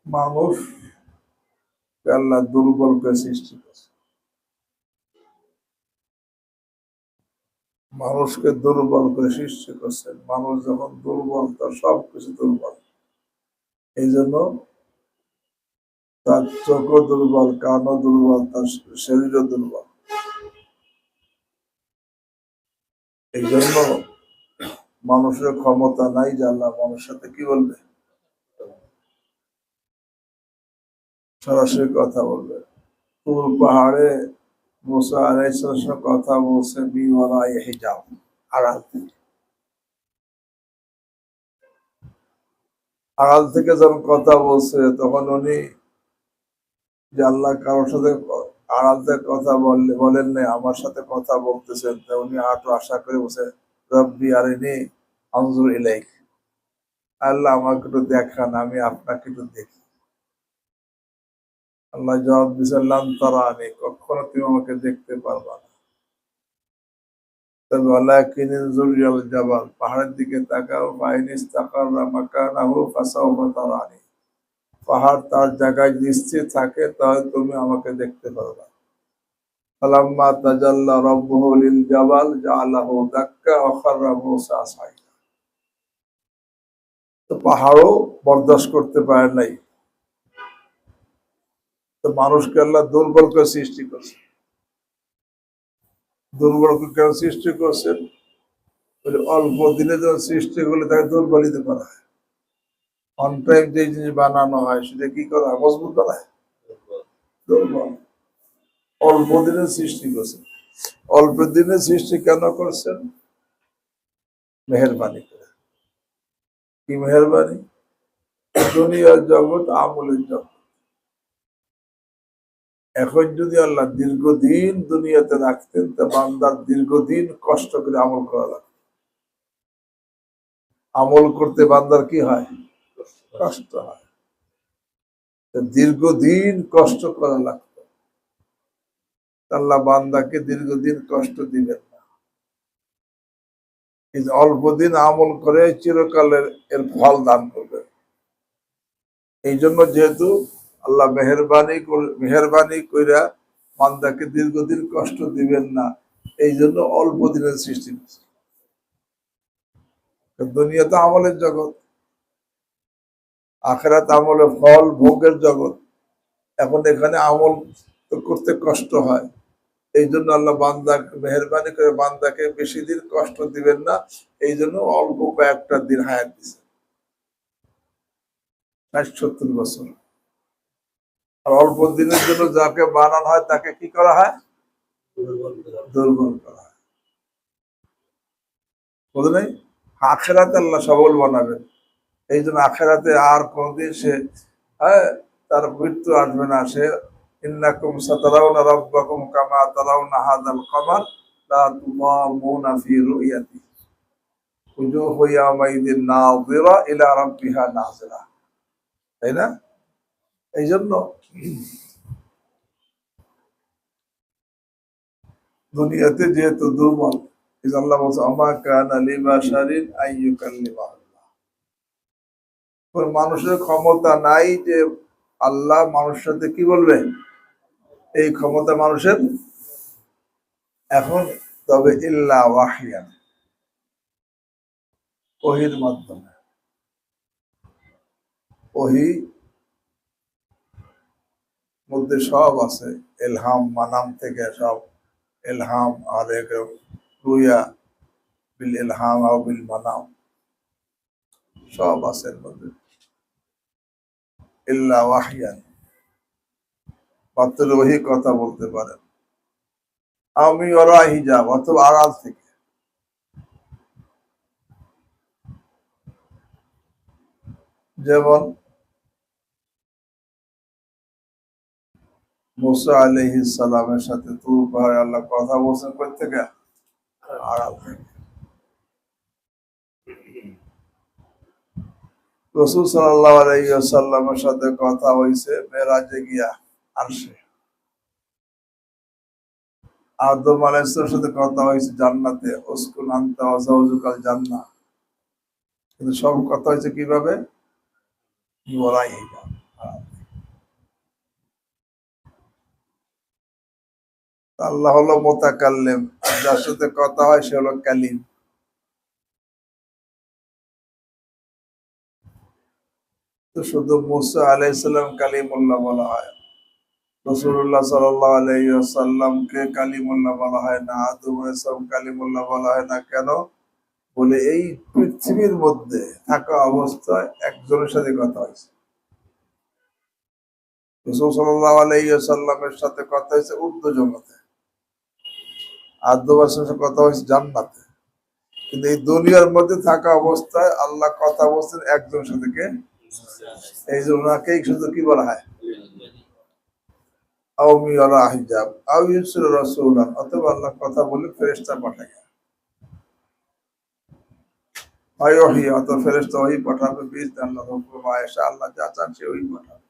[SPEAKER 1] মানুষ আল্লাহ দুর্বল করে সৃষ্টি করেছে, মানুষকে দুর্বল করে সৃষ্টি করছেন। মানুষ যখন দুর্বল তার সবকিছু দুর্বল। এই জন্য তার চোখও দুর্বল, কানও দুর্বল, তার শরীরও দুর্বল। এই জন্য মানুষের ক্ষমতা নাই যে আল্লাহ মানুষের সাথে কি বলবে, সরাসরি কথা বলবে। তুর পাহাড়ে মুসা আলাইহিস সালাম কথা বলছে মিন ওয়ারাই হিজাব, আড়াল থেকে। আড়াল থেকে যখন কথা বলছে তখন উনি যে আল্লাহ কারোর সাথে আড়াল থেকে কথা বলেন নাই, আমার সাথে কথা বলতেছেন, তা উনি আরো আশা করে বসে রব্বি আরিনি আনজুর ইলাইক, আল্লাহ আমাকে একটু দেখান, আমি আপনাকে একটু দেখি। আল্লাহ জবাব দিয়েছেন লান তারানি, কখনো তুমি আমাকে দেখতে পারবা না, তবে ওয়ালাকিন ইনজুর ইলাল জাবাল, পাহাড়ের দিকে তাকাও, ফাইন ইসতাকাররা মাকানাহু ফাসাউফা তারানি, পাহাড় তার জায়গায় স্থির থাকে তাহলে তুমি আমাকে দেখতে পারবা। ফালাম্মা তাজাল্লা রাব্বুহু লিল জাবাল জাআলাহু দাক্কা ওয়া খাররা মূসা সাইকা, তো পাহাড়ও বরদাস্ত করতে পারে নাই। তো মানুষকে আল্লাহ দুর্বল করে সৃষ্টি করছে। দুর্বল কেন সৃষ্টি করছেন? অল্প দিনে যখন সৃষ্টি করলে তাকে দুর্বলিত করা হয়। অন টাইম যে জিনিস বানানো হয় সেটা কি করা হয়? মজবুত করা হয়, দুর্বল। অল্প দিনে সৃষ্টি করছেন। অল্প দিনে সৃষ্টি কেন করছেন? মেহেরবানি করে। কি মেহেরবানি? দুনিয়ার জগৎ আমলের জগৎ। এখন যদি আল্লাহ দীর্ঘদিন দুনিয়াতে রাখতেন তা বান্দার দীর্ঘদিন কষ্ট করে আমল করা লাগবে। আমল করতে বান্দার কি হয়? কষ্ট হয়। দীর্ঘদিন কষ্ট করা লাগতো, আল্লাহ বান্দাকে দীর্ঘদিন কষ্ট দিবেন না। কিন্তু অল্প দিন আমল করে চিরকালের এর ফল দান করবে। এই জন্য যেহেতু আল্লাহ মেহেরবানি কইরা বান্দাকে দীর্ঘদিন কষ্ট দিবেন না, এই জন্য অল্প দিনের সৃষ্টি করছে। দুনিয়া তো আমলের জগৎ, আখিরাত আমলের ফল ভোগের জগৎ। এখন এখানে আমল তো করতে কষ্ট হয়, এই জন্য আল্লাহ বান্দাকে মেহেরবানি করে বান্দাকে বেশি দিন কষ্ট দিবেন না, এই জন্য অল্প কয়েকটা দিন হায়াত দিচ্ছে, 60-70 বছর। আর অল্প দিনের জন্য যাকে বানানো হয় তাকে কি করা হয়? দুর্বল করা হয়। বুঝলেন নাই? আখেরাতে আল্লাহ সবল বানাবেন, এই জন্য আখেরাতে আর কোনদিন সে তার মৃত্যু আসবে না। সে ইন্নাকুম সাতারাউনা রাব্বাকুম কামা তারাউনা হাযাল কমার লা তুদামুনা ফি রুয়াতি উজুহু ইয়াওমাইযিন নাযিরা ইলা রাব্বিহা নাযিরা। তাই না? এই জন্য দুনিয়াতে যেহেতু দুর্বল, আল্লাহ বলছে ওমা কানা লিবাশারিন আন ইউকাল্লিমাহুল্লাহ, মানুষের ক্ষমতা নাই যে আল্লাহ মানুষের সাথে কি বলবে, এই ক্ষমতা মানুষের এখন। তবে ইল্লা ওয়াহিয়ান, ওহীর মাধ্যমে। ওহী মধ্যে সব আছে, এলহাম মানাম থেকে সব এলহাম আর রুয়া বিল এলহাম আর বিল মানাম সব আছে এর মধ্যে। ইল্লা ওয়াহিয়ান, মাত্র ওহি কথা বলতে পারেন। আমি ওরা হিজাব, অথবা আড়াল থেকে। যেমন মুসা আলাইহিস সালামের সাথে তুর পাহাড়ে আল্লাহ কথা বলছেন কই থেকে? আড়াল থেকে। রাসূল সাল্লাল্লাহু আলাইহি ওয়াসাল্লামের সাথে কথা হইছে মেরাজে গিয়া আরশে। আদম আলাইহিস সালামের সাথে কথা হইছে জান্নাতে, উসকুন আনতা ওয়া যাওজুকাল জান্নাহ। কিন্তু সব কথা হইছে কিভাবে? ওরাই হিজাব, আড়াল। আল্লাহ হলো মুতাকাল্লিম, যার সাথে কথা হয় সে হলো কালিম। তো শুধু মুসা আলাইহিস সালাম কালিমুল্লাহ বলা হয়, রাসূলুল্লাহ সাল্লাল্লাহু আলাইহি ওয়াসাল্লামকে কালিমুল্লাহ বলা হয় না, আদম আলাইহিস সালাম কালিমুল্লাহ বলা হয় না। কেন? বলে এই পৃথিবীর মধ্যে থাকা অবস্থায় একজনের সাথে কথা হয়েছে। রাসূল সাল্লাল্লাহু আলাইহি ওয়াসাল্লামের সাথে কথা হয়েছে উর্দু জগতে, আদম আলাইহিস সাথে কথা হয়েছে জান্নাতে। কিন্তু এই দুনিয়ার মধ্যে থাকা অবস্থায় আল্লাহ কথা বলছেন একজনের সাথে, কে? এই যে ওনাকেই শুধু কি বলা হয়? আওমি ওয়ালা হিজাব আও ইউরসিল রাসূলান, অথবা আল্লাহ কথা বলে ফেরেশতা পাঠায়। ওয়াহি, অথবা ফেরেশতা ওহী পাঠাবে, বিজ আল্লাহ হুকুম আয়েশা, আল্লাহ যা চান সে ওহী পাঠাবে।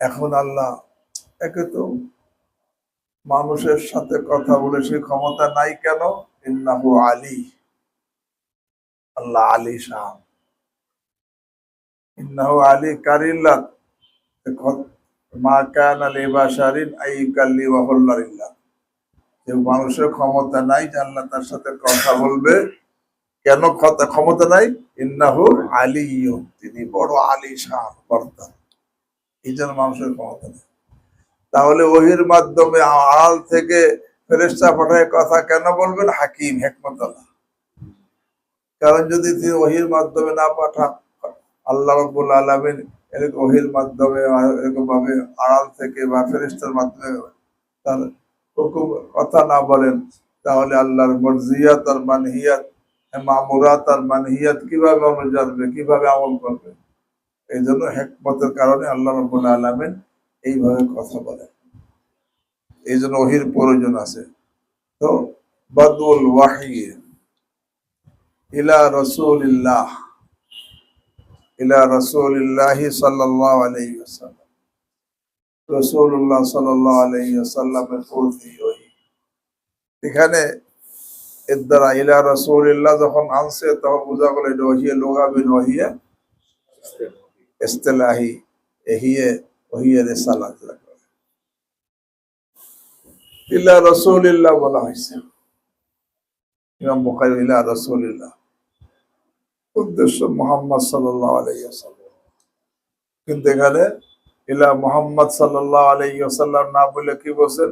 [SPEAKER 1] এখন আল্লাহ একে তো মানুষের সাথে কথা বলে সে ক্ষমতা নাই, কেন? ইন্নাহু আলী, আল্লাহ আলী শাহ। ইন্নাহু আলী কারিল্লাহ, মা কানা লিবাশারিন আইয়ুকাল্লিমাহুল্লাহ। যে মানুষের ক্ষমতা নাই যে আল্লাহ তার সাথে কথা বলবে। কেন ক্ষমতা নাই? ইন্নাহু আলিয়্যুন, তিনি বড় আলী শাহ কর্তা, এই জন্য মানুষের ক্ষমতা নেই। তাহলে ওহির মাধ্যমে আড়াল থেকে ফেরেশতা পাঠায় কথা কেন বলবেন? হাকিম, হিকমত আল্লাহ। কারণ যদি তিনি ওহির মাধ্যমে না পাঠান, আল্লাহ রাব্বুল আলামিন এরকম ওহির মাধ্যমে এরকম ভাবে আড়াল থেকে বা ফেরেশতার মাধ্যমে তার হুকুম কথা না বলেন, তাহলে আল্লাহর মরজিয়াত আর মানহিয়াত, মামুরাত আর মানহিয়াত কিভাবে আমরা জানবে, কিভাবে আমল করবে? এই জন্য হিকমতের কারণে আল্লাহ রাব্বুল আলামিন এইভাবে কথা বলেন। এই জন্য ওহির প্রয়োজন আছে। তো বাদউল ওয়াহি ইলা রাসূলিল্লাহ, ইলা রাসূলিল্লাহি সাল্লাল্লাহু আলাইহি ওয়াসাল্লাম, রাসূলুল্লাহ সাল্লাল্লাহু আলাইহি ওয়াসাল্লামের প্রতি ওহী। এখানে এর দ্বারা ইলা রাসূলিল্লাহ যখন আনছে তখন বোঝা গেল এটা ওহী লুগাবি, ওহী ইসতিলাহি, ওহী রিসালাত। ইলা রাসূলিল্লাহ বলা হয়েছে, ইমাম বুখারী ইলা রাসূলিল্লাহ, উদ্দেশ্য মুহাম্মদ সাল্লাল্লাহু আলাইহি ওয়াসাল্লাম। কিন্তু এখানে ইলা মুহাম্মদ সাল্লাল্লাহু আলাইহি ওয়াসাল্লাম না বলে কি বলছেন?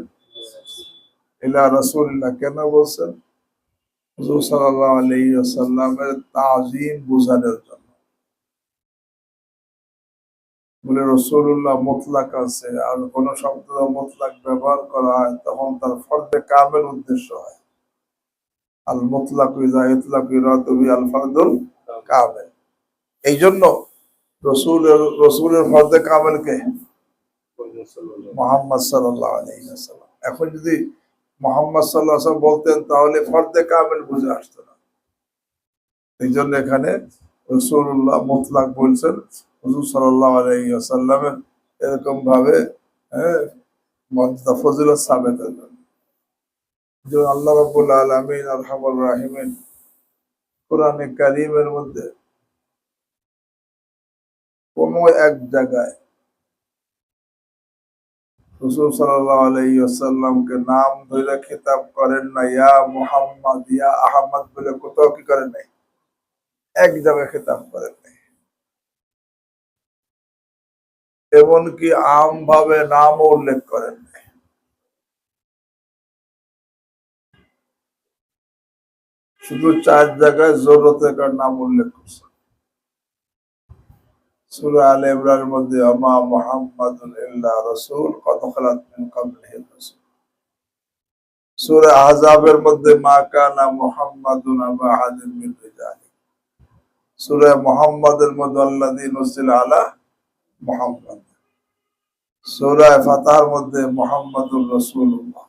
[SPEAKER 1] ইলা রাসূলিল্লাহ। কেন বলছেন? হুজুর সাল্লাল্লাহু আলাইহি ওয়াসাল্লামের তাযীম বোঝানোর জন্য। বলে রাসূলুল্লাহ মুতলাক আছে, আর কোন শব্দ মুতলাক ব্যবহার করা হয় তখন তার ফরদে কামেল উদ্দেশ্য হয়। আল মুতলাক ইযা ইতলাক ইরাদু বি আল ফরদুল কামেল। এই জন্য রসুলের ফরদে কামেল কে? মুহাম্মদ সাল্লাল্লাহু আলাইহি ওয়াসাল্লাম। এখন যদি মুহাম্মদ সাল্লাল্লাহু আলাইহি ওয়াসাল্লাম বলতেন তাহলে ফরদে কামেল বুঝে আসতো না। এই জন্য এখানে রাসূলুল্লাহ মুতলাক বলছেন হুজুর সাল্লাল্লাহু আলাইহি ওয়াসাল্লামের এরকম ভাবে মর্যাদা ফজিলত সাবেতের জন্য। যে আল্লাহ রাব্বুল আলামিন আরহামুর রাহিমিন কোরআনে কারীমের মধ্যে কোন এক জায়গায় রাসূল সাল্লাল্লাহু আলাইহি ওয়াসাল্লামকে নাম ধরে খেতাব করেন না, ইয়া মুহাম্মদ, ইয়া আহমদ বলে কোথাও কি করেন নাই, এক জায়গায় খেতাব করেন নাই। এমনকি আম ভাবে নামও উল্লেখ করেন। শুধু 4 জায়গায় জরুরতের কার নাম উল্লেখ করছে। সূরা আলে ইমরানের মধ্যে আমা মুহাম্মাদুন ইল্লা রাসূল কদ খালাত মিন ক্বাবলিহি রাসূল। সূরা আহজাবের মধ্যে মা কানা মুহাম্মাদুন আবা আহাদিন মিন রিজালিকুম। সূরা মুহাম্মাদের মধ্যে আল্লাযী নুজিলা আলা মুহাম্মাদ। সূরা ফাতহার মধ্যে মুহাম্মাদুর রাসূলুল্লাহ।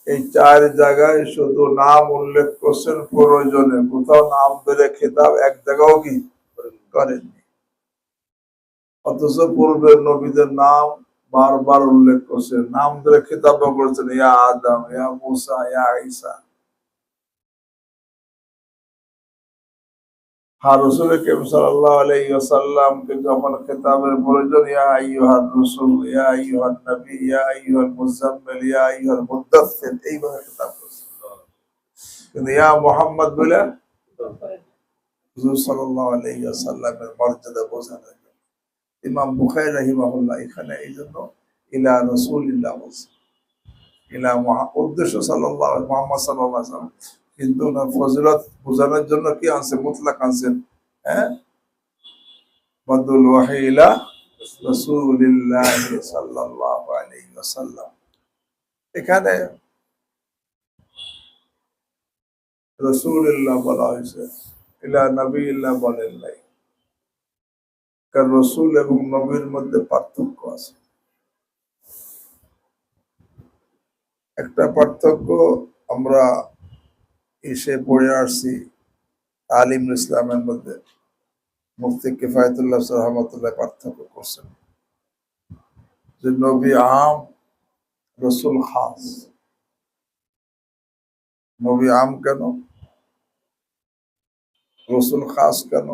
[SPEAKER 1] এই 4 জায়গায় শুধু নাম উল্লেখ করছেন প্রয়োজনে, কোথাও নাম ধরে খেতাব এক জায়গাও কি করেননি। অথচ পূর্বের নবীদের নাম বারবার উল্লেখ করছেন, নাম ধরে খেতাব করছেন, ইয়া আদম, ইয়া মুসা, ইয়া ঈসা। আর রাসূল করিম সাল্লাল্লাহু আলাইহি ওয়াসাল্লামকে যখন খেতাবের প্রয়োজন, ইয়া আইয়ুহার রাসূল, ইয়া আইয়ুহান নবী, ইয়া আইয়ুহাল মুযাম্মিল, ইয়া আইয়ুহাল মুদাথ্থির, এইভাবে খেতাব করছেন। কিন্তু ইয়া মুহাম্মদ বলে হুজুর সাল্লাল্লাহু আলাইহি ওয়াসাল্লামের মর্যাদা বোঝানোর জন্য ইমাম বুখারী রাহিমাহুল্লাহ এখানে এই জন্য ইলা রাসূলিল্লাহ বলছেন। ইলা উদ্দেশ্য সাল্লাল্লাহু মুহাম্মদ সাল্লাল্লাহু আলাইহি ওয়াসাল্লাম, কিন্তু ওনার ফজিলত বোঝানোর জন্য কি আনছে, মুতলাক আনছেন। হ্যাঁ, বাদুল ওয়াহি ইলা রাসূলিল্লাহ সাল্লাল্লাহু আলাইহি ওয়াসাল্লাম। এখানে রাসূলুল্লাহ বলা হয়েছে, ইলা নবিয়্যিল্লাহ বলেন নাই, কারণ রাসূল এবং নবীর মধ্যে পার্থক্য আছে। একটা পার্থক্য আমরা এসে পড়ে আসছি তালিম ইসলামের মধ্যে, মুফতি কিফায়াতুল্লাহ রহমাতুল্লাহ পার্থক্য করছেন যে নবী আম, রসুল খাস। নবী আম কেন, রসুল খাস কেন?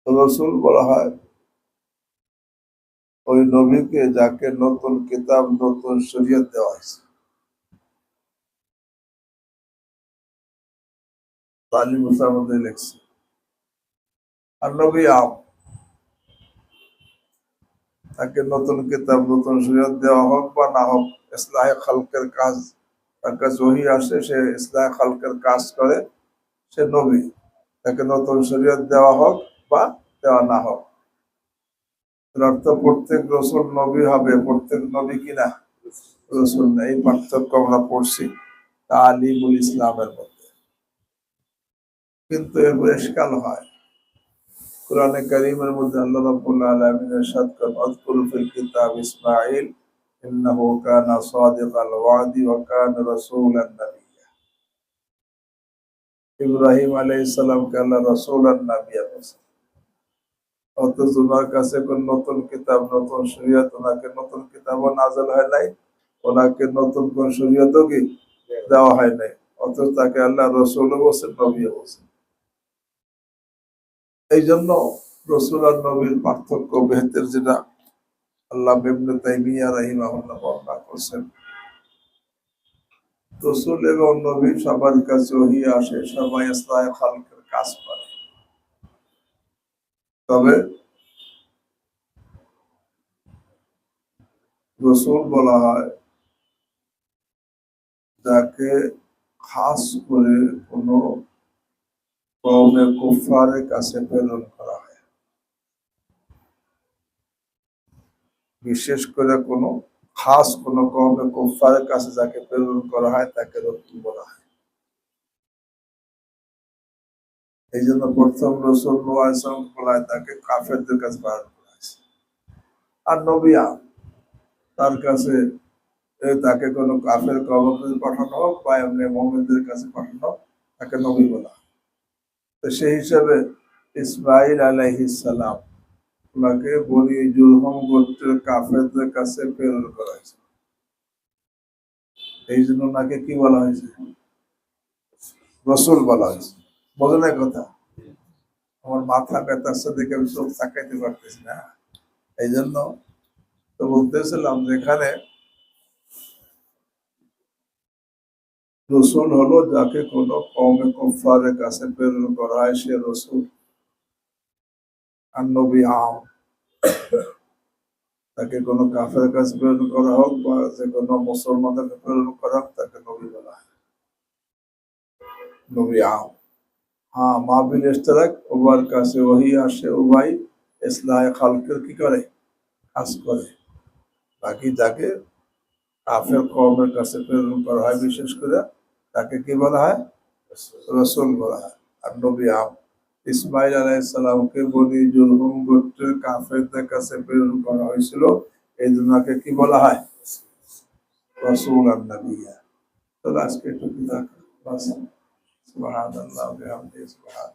[SPEAKER 1] রসুল বলা হয় ওই নবীকে যাকে নতুন কিতাব, নতুন শরীয়ত দেওয়া হয়েছে। তালিম ইসলামের মধ্যে লেখছে। আর নবী আম, তাকে নতুন কিতাব, নতুন শরীয়ত দেওয়া হোক বা না হোক, ইসলাহে খালকের কাজ, তার কাছে ওহী আসে, সে ইসলাহে খালকের কাজ করে, সে নবী। তাকে নতুন শরীয়ত দেওয়া হোক বা দেওয়া না হোক, অর্থ প্রত্যেক রসুল নবী হবে, প্রত্যেক নবী কিনা রসুল না। এই পার্থক্য আমরা পড়ছি তালিমুল ইসলামের মধ্যে। কিন্তু এর ইশকাল হয়, কোরআনে কারীমের মধ্যে আল্লাহ রাব্বুল আলামিন ইরশাদ করেন, আযকুরু ফিল কিতাব ইসমাঈল ইন্নাহু কানা সাদিকাল ওয়াদি ওয়া কানা রাসূলান নাবিয়্যা। ইব্রাহিম আলাইহিস সালামকে আল্লাহ রাসূলান নাবিয়্যা বলেছেন। অথচ ওনার কাছে কোন নতুন কিতাব, নতুন শরীয়ত, ওনাকে নতুন কিতাবও নাযিল হয় নাই, ওনাকে নতুন কোন শরীয়তও কি দেওয়া হয় নাই। অথচ তাকে আল্লাহ রাসূলও বলেছেন, নবীও বলেছেন। এই জন্য রসুল আর নবীর পার্থক্য বেহেতের যেটা আল্লাহ ইবনে তাইমিয়া রাহিমাহুল্লাহ বর্ণনা করছেন, রসুল এবং নবী সবার কাছে ওহী আসে, সবাই ইসলাহে খালকের কাজ করে। তবে রসুল বলা হয় যাকে খাস করে কোনো কওমে কুফফারের কাছে প্রেরণ করা হয়, বিশেষ করে কোনো খাস কোনো কওমে কুফফারের কাছে যাকে প্রেরণ করা হয় তাকে রসুল বলা হয়। এই জন্য প্রথম রসুল নূহ আলাইহিস সালাম বলা হয় তাকে কাফেরদের কাছে প্রেরণ করা হয়েছে। আর নবী তার কাছে তাকে কোনো কাফের কওমে পাঠানো হোক বা এমনি মুমিনদের কাছে পাঠানো হোক, তাকে নবী বলা। তো সেই হিসাবে ইসমাঈল আলাইহিস সালাম, ওনাকে বনি জুরহুম গোত্রের কাফেরদের কাছে প্রেরণ করা হয়েছে। এই জন্য ওনাকে কি বলা হয়েছে, রসুল বলা হয়েছে। বোঝেন না কথা? আমার মাথা ব্যথার দেখে আমি চোখ তাকাইতে পারতেছি না। এই জন্য তো বলতেছিলাম যেখানে রসুল হলো যাকে কোনো কওমে কুফফারের কাছে প্রেরণ করা হয়, সে রসুল। আর নবী আম, তাকে কোনো কাফের কাছে প্রেরণ করা হোক বা যে কোনো মুসলমানদেরকে প্রেরণ করা হোক তাকে নবী বলা হয়, নবী আম। হ্যাঁ, মাহবিল ইশতেরাক উভয়ের কাছে ওহী আসে, উভয় ইসলাহে খালকের কি করে, কাজ করে। বাকি যাকে কাফের কওমের কাছে প্রেরণ করা হয় বিশেষ করে তাকে কি বলা হয়, রসুল বলা হয়। আর নবী আম, ইসমাইল আলাইহিস সালামকে বনি জুলহুম গোত্রের কাফেরদের কাছে প্রেরণ করা হয়েছিল, এই জন্য তাকে কি বলা হয়, রসুল আর নবিয়া। তো আজকে একটু কি থাকে বাস। সুবহানাল্লাহ ওয়া বিহামদিহি সুবহান